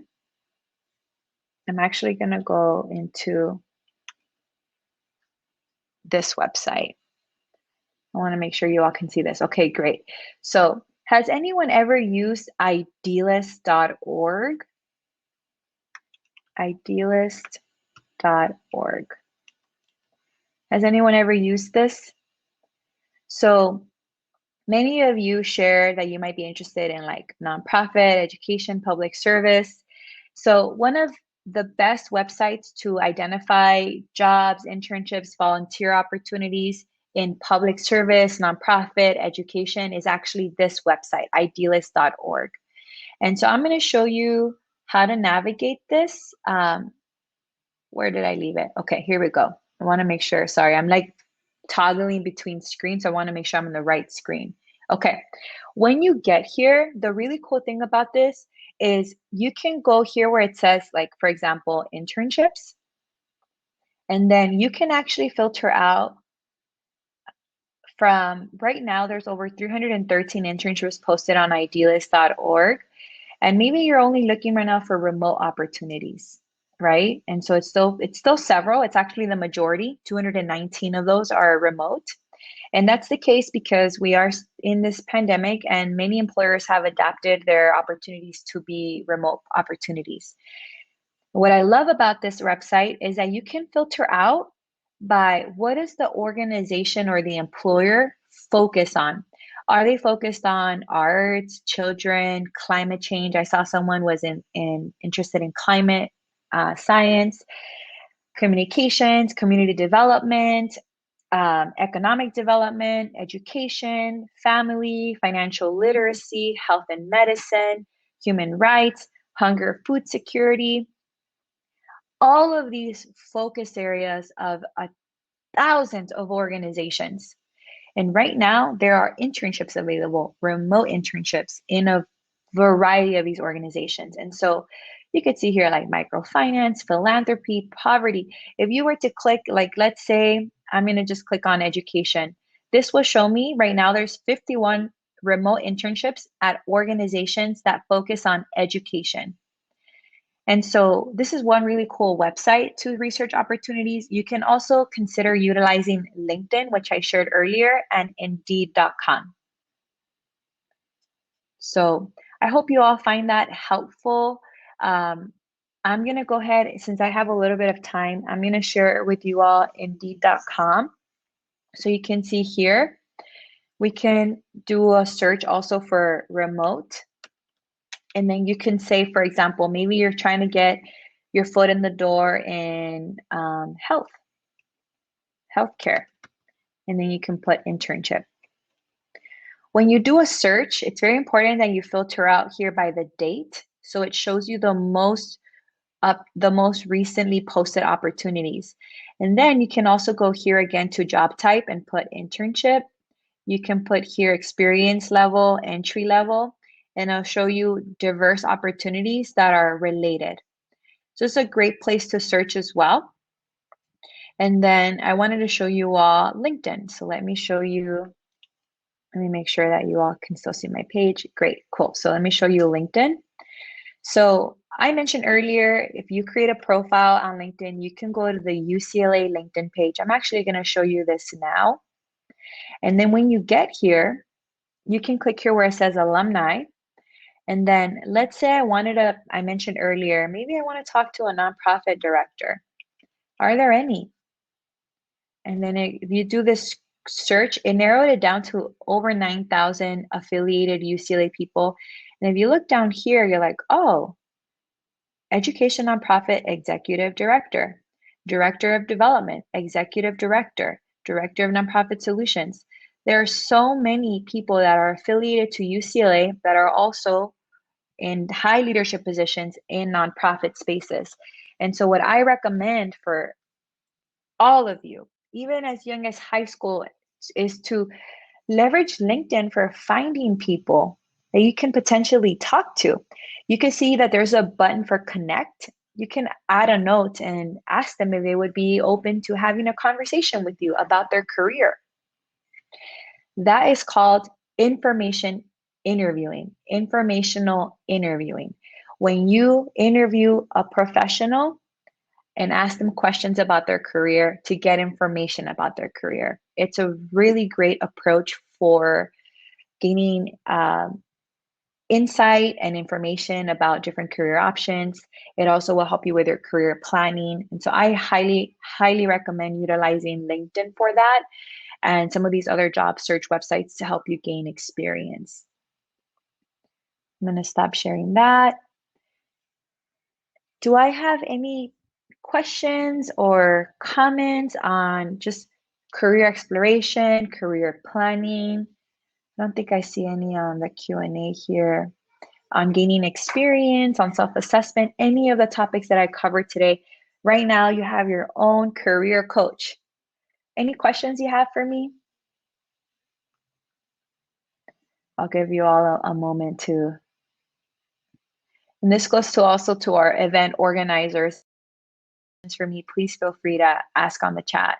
I'm actually going to go into this website. I want to make sure you all can see this. Okay, great. So has anyone ever used idealist.org? Idealist.org. Has anyone ever used this? So many of you share that you might be interested in like nonprofit, education, public service. So one of the best websites to identify jobs, internships, volunteer opportunities in public service, nonprofit, education is actually this website, idealist.org. And so I'm going to show you how to navigate this. Where did I leave it? Okay, here we go. I want to make sure, sorry, I'm like toggling between screens. So I want to make sure I'm on the right screen. Okay, when you get here, the really cool thing about this is you can go here where it says, like, for example, internships. And then you can actually filter out from right now, there's over 313 internships posted on idealist.org. And maybe you're only looking right now for remote opportunities. right? And so it's still several. It's actually the majority. 219 of those are remote. And that's the case because we are in this pandemic and many employers have adapted their opportunities to be remote opportunities. What I love about this website is that you can filter out by what does the organization or the employer focus on? Are they focused on arts, children, climate change? I saw someone was interested in climate science, communications, community development, economic development, education, family, financial literacy, health and medicine, human rights, hunger, food security. All of these focus areas of thousands of organizations. And right now, there are internships available, remote internships in a variety of these organizations. And so you could see here like microfinance, philanthropy, poverty. If you were to click, like, let's say I'm going to just click on education, this will show me right now there's 51 remote internships at organizations that focus on education. And so this is one really cool website to research opportunities. You can also consider utilizing LinkedIn, which I shared earlier, and Indeed.com. So I hope you all find that helpful. Um, I'm going to go ahead, since I have a little bit of time, I'm going to share it with you all Indeed.com. So you can see here, we can do a search also for remote. And then you can say, for example, maybe you're trying to get your foot in the door in healthcare, and then you can put internship. When you do a search, it's very important that you filter out here by the date, so it shows you the most recently posted opportunities. And then you can also go here again to job type and put internship. You can put here experience level, entry level, and it'll show you diverse opportunities that are related. So it's a great place to search as well. And then I wanted to show you all LinkedIn. So let me show you, let me make sure that you all can still see my page. Great, cool. So let me show you LinkedIn. So I mentioned earlier, if you create a profile on LinkedIn, you can go to the UCLA LinkedIn page. I'm actually going to show you this now. And then when you get here, you can click here where it says alumni. And then let's say I mentioned earlier, maybe I want to talk to a nonprofit director. Are there any? And then if you do this search, it narrowed it down to over 9,000 affiliated UCLA people. And if you look down here, you're like, oh, education nonprofit executive director, director of development, executive director, director of nonprofit solutions. There are so many people that are affiliated to UCLA that are also in high leadership positions in nonprofit spaces. And so, what I recommend for all of you, even as young as high school, is to leverage LinkedIn for finding people that you can potentially talk to. You can see that there's a button for connect. You can add a note and ask them if they would be open to having a conversation with you about their career. That is called information interviewing, informational interviewing. When you interview a professional and ask them questions about their career to get information about their career, it's a really great approach for gaining insight and information about different career options. It also will help you with your career planning. And so I highly, highly recommend utilizing LinkedIn for that and some of these other job search websites to help you gain experience. I'm going to stop sharing that. Do I have any questions or comments on just career exploration, career planning? I don't think I see any on the Q&A here. On gaining experience, on self-assessment, any of the topics that I covered today. Right now, you have your own career coach. Any questions you have for me? I'll give you all a moment to. And this goes to also to our event organizers. For me, please feel free to ask on the chat.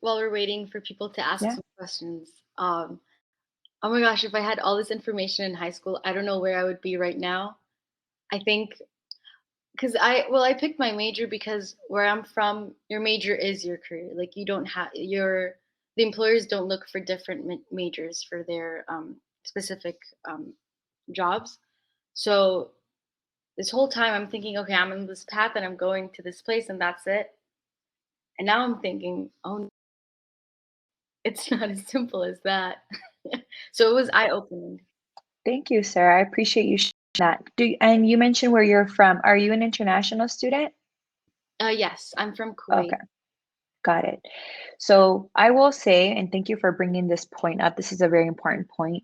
while we're waiting for people to ask Yeah. some questions. Oh my gosh, if I had all this information in high school, I don't know where I would be right now. I think because I picked my major because where I'm from, your major is your career. Like you don't have the employers don't look for different majors for their specific jobs. So this whole time I'm thinking, okay, I'm in this path and I'm going to this place and that's it. And now I'm thinking, oh, it's not as simple as that. So it was eye opening. Thank you, Sarah. I appreciate you sharing that. And you mentioned where you're from. Are you an international student? Yes, I'm from Okay, Kuwait. got it. So I will say, and thank you for bringing this point up. This is a very important point.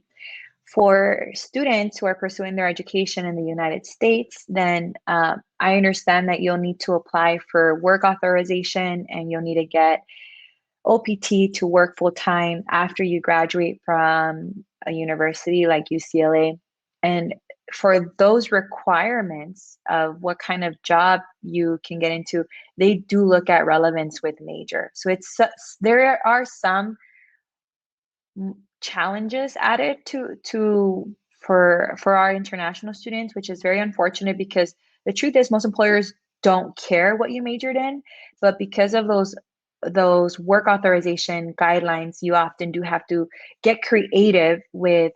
For students who are pursuing their education in the United States, then I understand that you'll need to apply for work authorization and you'll need to get OPT to work full time after you graduate from a university like UCLA. And for those requirements of what kind of job you can get into, they do look at relevance with major. So there are some challenges added to for our international students, which is very unfortunate because the truth is most employers don't care what you majored in, but because of those work authorization guidelines, you often do have to get creative with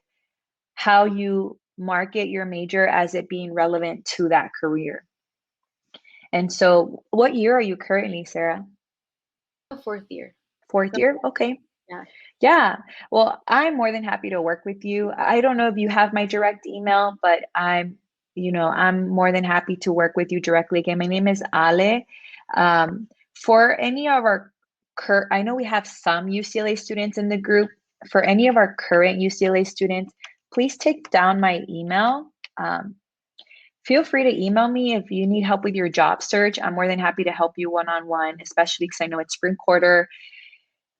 how you market your major as it being relevant to that career. And so, what year are you currently, Sarah? Fourth year. Fourth So, year? Okay. yeah. Yeah. Well, I'm more than happy to work with you. I don't know if you have my direct email, but I'm more than happy to work with you directly. Again, my name is Ale. For any of our I know we have some UCLA students in the group. For any of our current UCLA students, please take down my email. Um, Feel free to email me if you need help with your job search. I'm more than happy to help you one-on-one, especially because I know it's spring quarter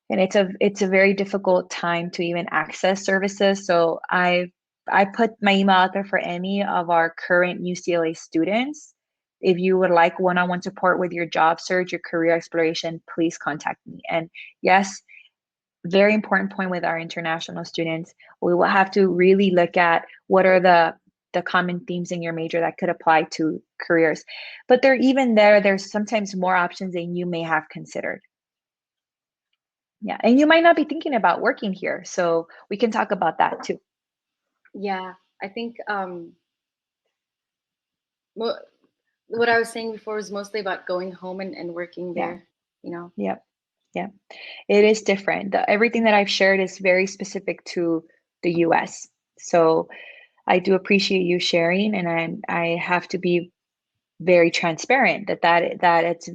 and it's a very difficult time to even access services. So I put my email out there for any of our current UCLA students. If you would like one-on-one support with your job search, your career exploration, please contact me. And yes, very important point with our international students, we will have to really look at what are the common themes in your major that could apply to careers. But there's sometimes more options than you may have considered. Yeah, and you might not be thinking about working here, so we can talk about that too. Yeah. I think mo- what I was saying before was mostly about going home and working Yeah, there, you know. yeah, yeah. It is different. Everything that I've shared is very specific to the US. So I do appreciate you sharing, and I have to be very transparent that it's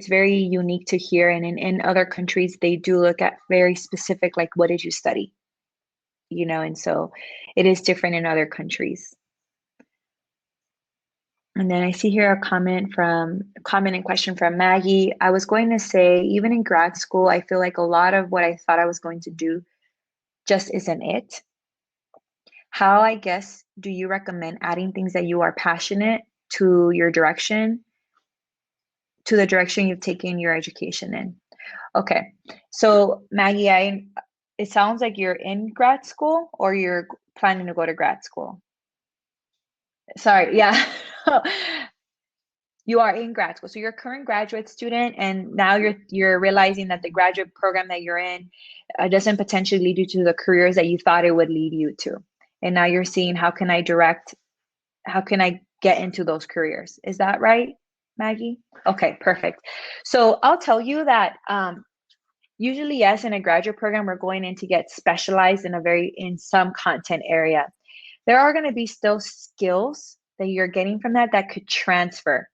very unique to hear, and in other countries they do look at very specific, like what did you study, and so it is different in other countries. And then I see here a comment and question from Maggie. I was going to say, even in grad school, I feel like a lot of what I thought I was going to do just isn't it. How, I guess, do you recommend adding things that you are passionate to the direction you've taken your education in? Okay. So Maggie, it sounds like you're in grad school or you're planning to go to grad school. Sorry, yeah. You are in grad school. So you're a current graduate student, and now you're realizing that the graduate program that you're in doesn't potentially lead you to the careers that you thought it would lead you to. And now you're seeing how can I get into those careers? Is that right, Maggie? Okay, perfect. So I'll tell you that usually, yes, in a graduate program, we're going in to get specialized in some content area. There are going to be still skills that you're getting from that could transfer.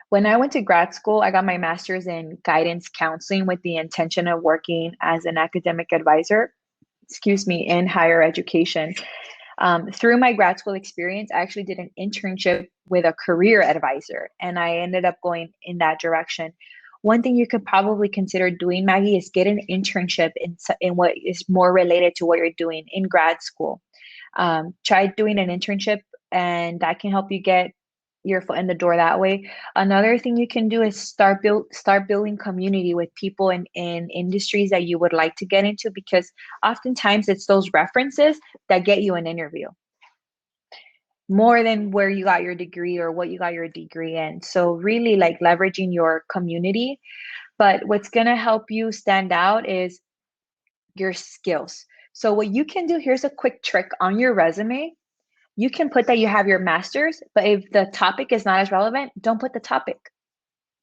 When I went to grad school, I got my master's in guidance counseling with the intention of working as an academic advisor, in higher education. Through my grad school experience, I actually did an internship with a career advisor, and I ended up going in that direction. One thing you could probably consider doing, Maggie, is get an internship in what is more related to what you're doing in grad school. Try doing an internship, and that can help you get your foot in the door that way. Another thing you can do is start building community with people in industries that you would like to get into, because oftentimes it's those references that get you an interview more than where you got your degree or what you got your degree in. So really like leveraging your community. But what's going to help you stand out is your skills. So what you can do, here's a quick trick on your resume. You can put that you have your master's, but if the topic is not as relevant, don't put the topic.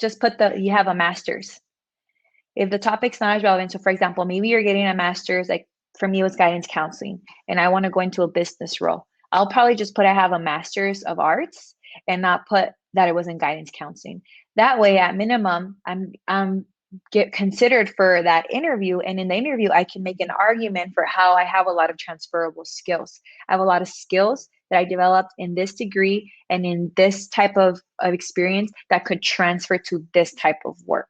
Just put you have a master's. If the topic's not as relevant, so for example, maybe you're getting a master's, like for me, it was guidance counseling, and I want to go into a business role. I'll probably just put I have a master's of arts and not put that it was in guidance counseling. That way, at minimum, I'm get considered for that interview, and in the interview, I can make an argument for how I have a lot of transferable skills. I have a lot of skills that I developed in this degree and in this type of experience that could transfer to this type of work.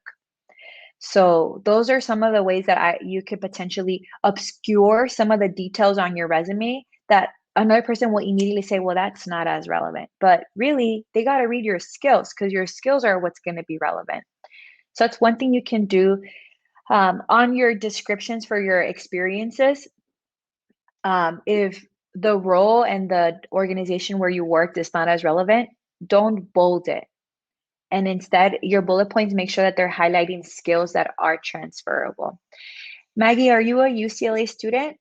So those are some of the ways that you could potentially obscure some of the details on your resume that another person will immediately say, well, that's not as relevant. But really, they got to read your skills, because your skills are what's going to be relevant. So that's one thing you can do. On your descriptions for your experiences, if the role and the organization where you worked is not as relevant, don't bold it. And instead, your bullet points, make sure that they're highlighting skills that are transferable. Maggie, are you a UCLA student?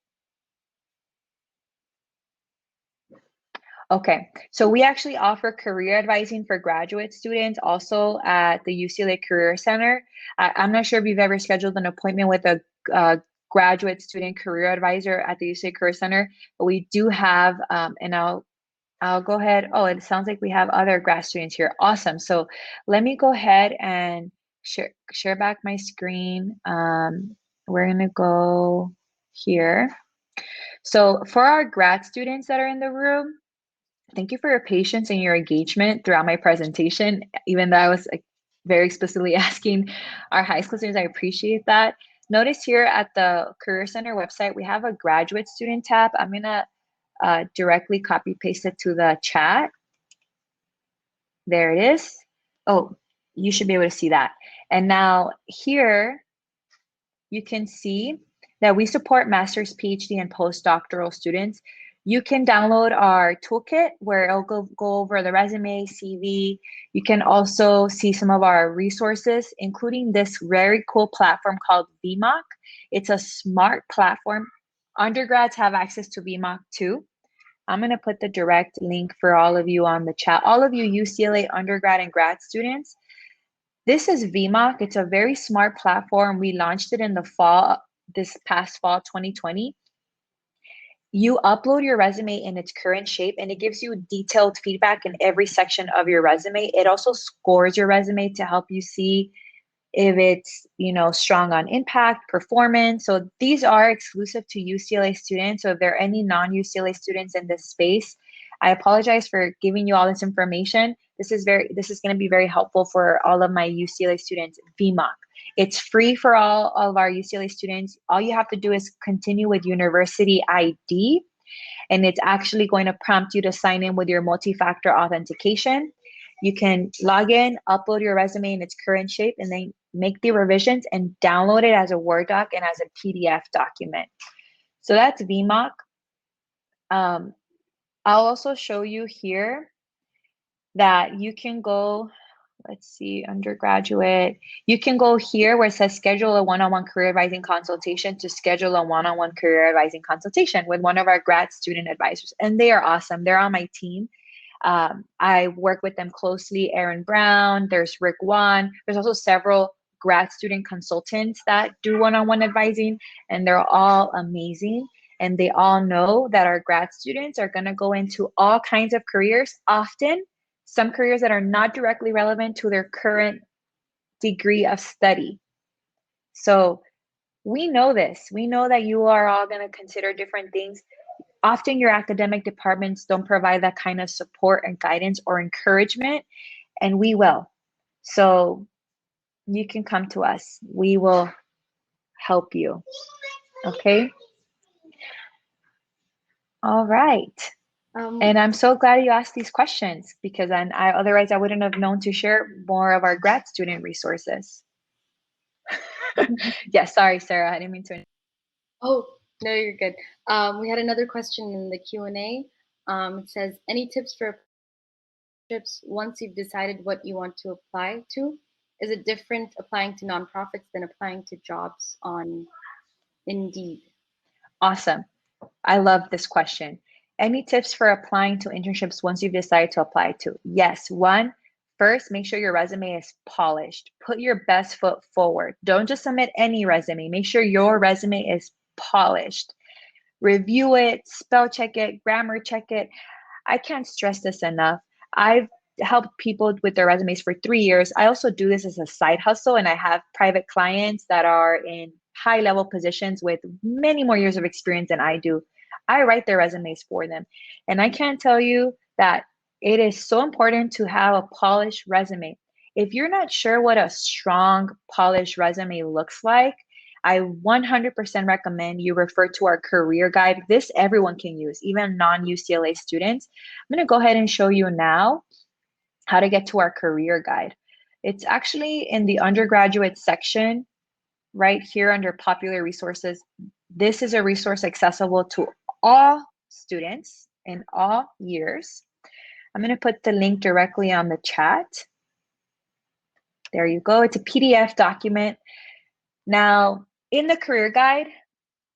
Okay, so we actually offer career advising for graduate students also at the UCLA Career Center. I'm not sure if you've ever scheduled an appointment with a graduate student career advisor at the UCLA Career Center, but we do have, and I'll go ahead. Oh, it sounds like we have other grad students here. Awesome. So let me go ahead and share back my screen. We're going to go here. So for our grad students that are in the room, thank you for your patience and your engagement throughout my presentation, even though I was very explicitly asking our high school students. I appreciate that. Notice here at the Career Center website, we have a graduate student tab. I'm going to directly copy paste it to the chat. There it is. Oh, you should be able to see that. And now here you can see that we support master's, PhD, and postdoctoral students. You can download our toolkit where it'll go over the resume, CV. You can also see some of our resources, including this very cool platform called VMOC. It's a smart platform. Undergrads have access to VMOC too. I'm going to put the direct link for all of you on the chat. All of you UCLA undergrad and grad students, this is VMOC. It's a very smart platform. We launched it in the fall, this past fall, 2020. You upload your resume in its current shape, and it gives you detailed feedback in every section of your resume. It also scores your resume to help you see if it's, strong on impact, performance. So these are exclusive to UCLA students. So if there are any non-UCLA students in this space, I apologize for giving you all this information. This is going to be very helpful for all of my UCLA students. VMOC. It's free for all of our UCLA students. All you have to do is continue with University ID, and it's actually going to prompt you to sign in with your multi-factor authentication. You can log in, upload your resume in its current shape, and then make the revisions and download it as a Word doc and as a PDF document. So that's VMOC. I'll also show you here that you can go, let's see, undergraduate. You can go here where it says schedule a one-on-one career advising consultation to schedule a one-on-one career advising consultation with one of our grad student advisors. And they are awesome. They're on my team. I work with them closely. Aaron Brown, there's Rick Wan. There's also several grad student consultants that do one-on-one advising, and they're all amazing. And they all know that our grad students are going to go into all kinds of careers, often some careers that are not directly relevant to their current degree of study. So we know this. We know that you are all going to consider different things. Often your academic departments don't provide that kind of support and guidance or encouragement, and we will. So you can come to us. We will help you. Okay? All right. Um, And I'm so glad you asked these questions because otherwise I wouldn't have known to share more of our grad student resources. Yes, sorry, Sarah, I didn't mean to. oh, no, you're good. We had another question in the Q&A. It says, any tips for apprenticeships once you've decided what you want to apply to? Is it different applying to nonprofits than applying to jobs on Indeed? Awesome. I love this question. Any tips for applying to internships once you've decided to apply to? Yes. One, first, make sure your resume is polished. Put your best foot forward. Don't just submit any resume. Make sure your resume is polished. Review it, spell check it, grammar check it. I can't stress this enough. I've helped people with their resumes for 3 years. I also do this as a side hustle, and I have private clients that are in high level positions with many more years of experience than I do. I write their resumes for them. And I can't tell you that it is so important to have a polished resume. If you're not sure what a strong, polished resume looks like, I 100% recommend you refer to our career guide. This everyone can use, even non-UCLA students. I'm going to go ahead and show you now how to get to our career guide. It's actually in the undergraduate section right here under popular resources. This is a resource accessible to all students in all years. I'm going to put the link directly on the chat. There you go. It's a PDF document. Now, in the career guide,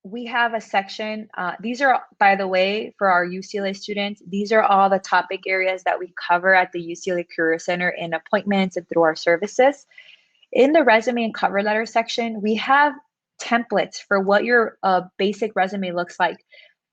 we have a section. These are, by the way, for our UCLA students, these are all the topic areas that we cover at the UCLA Career Center in appointments and through our services. In the resume and cover letter section, we have templates for what your basic resume looks like.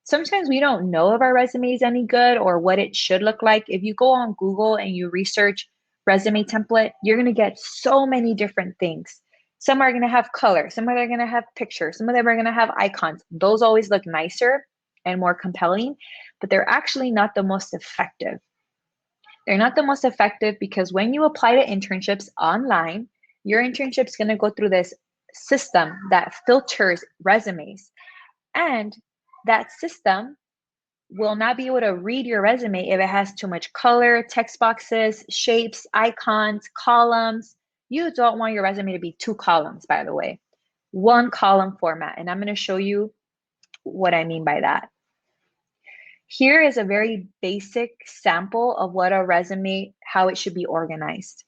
Sometimes we don't know if our resume is any good or what it should look like. If you go on Google and you research resume template, you're going to get so many different things. Some are going to have color, some are going to have pictures, some of them are going to have icons. Those always look nicer and more compelling, but they're actually not the most effective. They're not the most effective because when you apply to internships online, your internship is going to go through this system that filters resumes. And that system will not be able to read your resume if it has too much color, text boxes, shapes, icons, columns. You don't want your resume to be 2 columns, by the way. 1 column format. And I'm going to show you what I mean by that. Here is a very basic sample of what a resume, how it should be organized.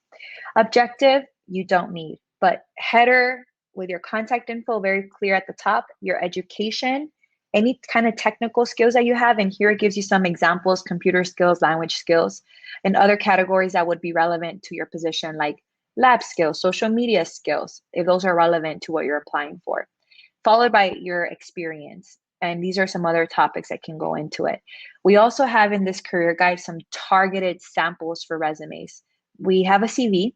Objective, you don't need, but header with your contact info very clear at the top, your education, any kind of technical skills that you have, and here it gives you some examples, computer skills, language skills, and other categories that would be relevant to your position, like lab skills, social media skills, if those are relevant to what you're applying for, followed by your experience. And these are some other topics that can go into it. We also have in this career guide some targeted samples for resumes. We have a CV,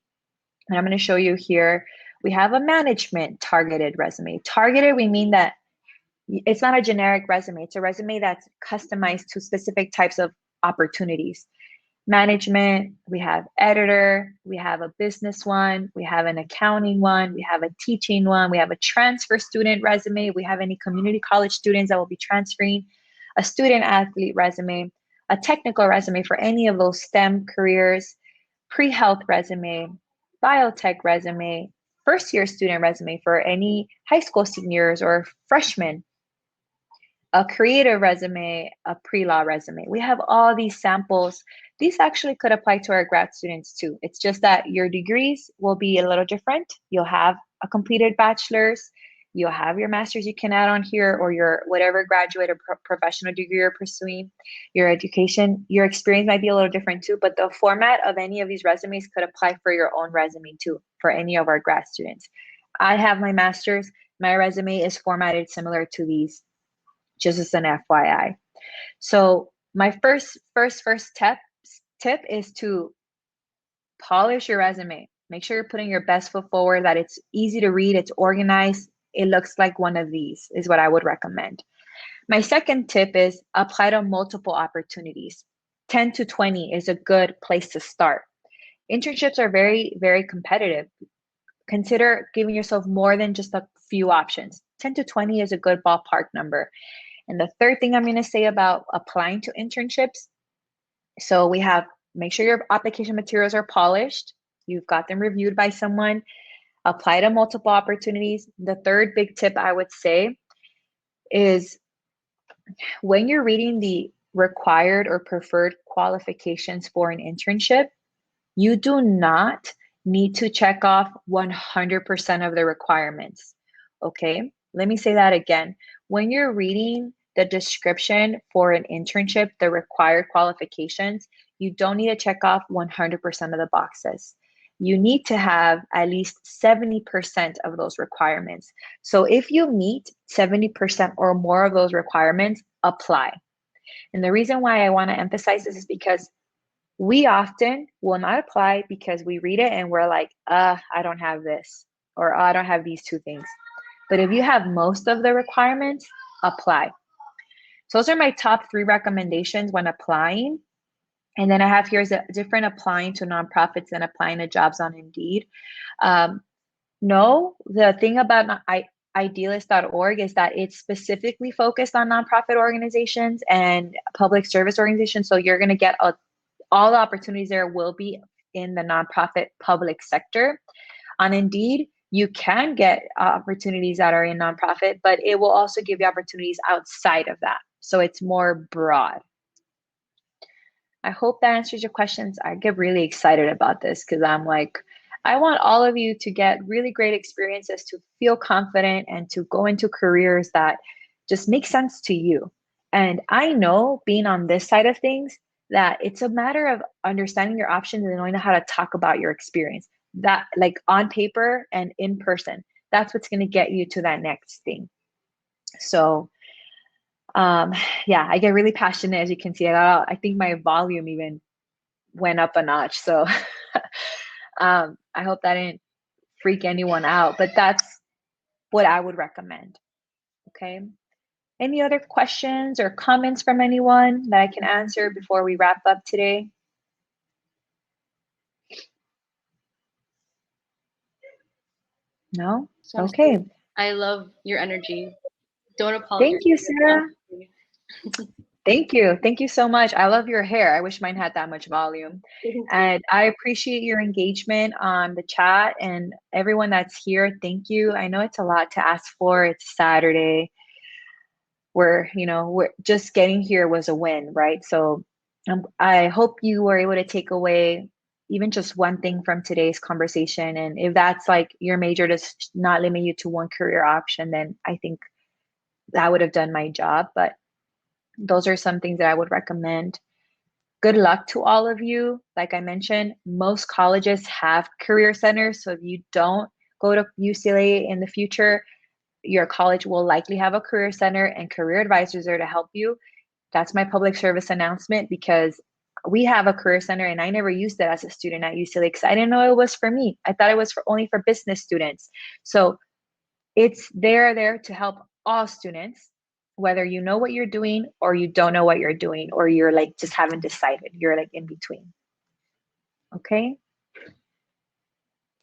and I'm going to show you here. We have a management targeted resume. Targeted, we mean that it's not a generic resume. It's a resume that's customized to specific types of opportunities. Management, we have editor, we have a business one, we have an accounting one, we have a teaching one, we have a transfer student resume, we have any community college students that will be transferring, a student athlete resume, a technical resume for any of those STEM careers, pre-health resume, biotech resume, first year student resume for any high school seniors or freshmen, a creative resume, a pre-law resume. We have all these samples. These actually could apply to our grad students too. It's just that your degrees will be a little different. You'll have a completed bachelor's, you'll have your master's you can add on here, or your whatever graduate or professional degree you're pursuing. Your education, your experience might be a little different too, but the format of any of these resumes could apply for your own resume too, for any of our grad students. I have my master's. My resume is formatted similar to these, just as an FYI. So my first tip is to polish your resume. Make sure you're putting your best foot forward, that it's easy to read, it's organized, it looks like one of these is what I would recommend. My second tip is apply to multiple opportunities. 10 to 20 is a good place to start. Internships are very, very competitive. Consider giving yourself more than just a few options. 10 to 20 is a good ballpark number. And the third thing I'm going to say about applying to internships, So we have, make sure your application materials are polished. You've got them reviewed by someone. Apply to multiple opportunities. The third big tip I would say is when you're reading the required or preferred qualifications for an internship, you do not need to check off 100% of the requirements. Okay, let me say that again. When you're reading the description for an internship, the required qualifications, you don't need to check off 100% of the boxes. You need to have at least 70% of those requirements. So if you meet 70% or more of those requirements, apply. And the reason why I want to emphasize this is because we often will not apply because we read it and we're like, I don't have this, or I don't have these two things. But if you have most of the requirements, apply. So those are my top 3 recommendations when applying. And then I have here is a different applying to nonprofits than applying to jobs on Indeed. No, the thing about idealist.org is that it's specifically focused on nonprofit organizations and public service organizations. So you're going to get all the opportunities there will be in the nonprofit public sector. On Indeed, you can get opportunities that are in nonprofit, but it will also give you opportunities outside of that. So it's more broad. I hope that answers your questions. I get really excited about this because I'm like, I want all of you to get really great experiences, to feel confident, and to go into careers that just make sense to you. And I know, being on this side of things, that it's a matter of understanding your options and knowing how to talk about your experience. That, like, on paper and in person, that's what's going to get you to that next thing. So yeah, I get really passionate, as you can see. I think my volume even went up a notch. So I hope that didn't freak anyone out, but that's what I would recommend. Okay. Any other questions or comments from anyone that I can answer before we wrap up today? No? Okay. I love your energy. Don't apologize. Thank you, Sarah. Thank you. Thank you so much. I love your hair. I wish mine had that much volume. And I appreciate your engagement on the chat, and everyone that's here. Thank you. I know it's a lot to ask for. It's Saturday. We're just getting here was a win, right? So I hope you were able to take away even just one thing from today's conversation. And if that's like your major, does not limit you to one career option, then I think that would have done my job. But those are some things that I would recommend. Good luck to all of you. Like I mentioned, most colleges have career centers. So if you don't go to UCLA in the future, your college will likely have a career center and career advisors there to help you. That's my public service announcement, because we have a career center and I never used it as a student at UCLA because I didn't know it was for me. I thought it was only for business students. So it's there to help all students, whether you know what you're doing or you don't know what you're doing, or you're like just haven't decided. You're like in between. Okay.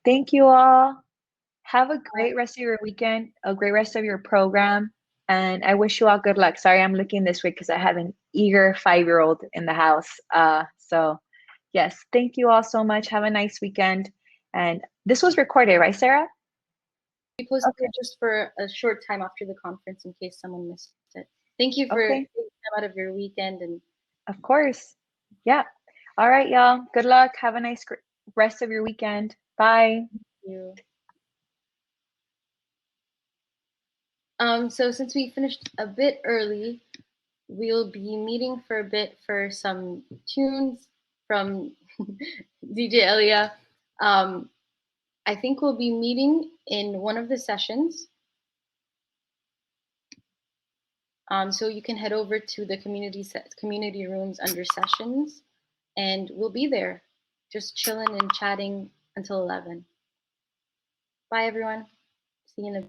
Thank you all. Have a great rest of your weekend, a great rest of your program, and I wish you all good luck. Sorry, I'm looking this way because I have an eager 5-year-old in the house. So yes, thank you all so much. Have a nice weekend. And this was recorded, right, Sarah? We posted it just for a short time after the conference in case someone missed it. Thank you for taking time out of your weekend. And of course. Yeah. All right, y'all. Good luck. Have a nice rest of your weekend. Bye. Thank you. So since we finished a bit early, we'll be meeting for a bit for some tunes from DJ Elia. I think we'll be meeting in one of the sessions. So you can head over to the community rooms under sessions, and we'll be there just chilling and chatting until 11. Bye, everyone. See you in a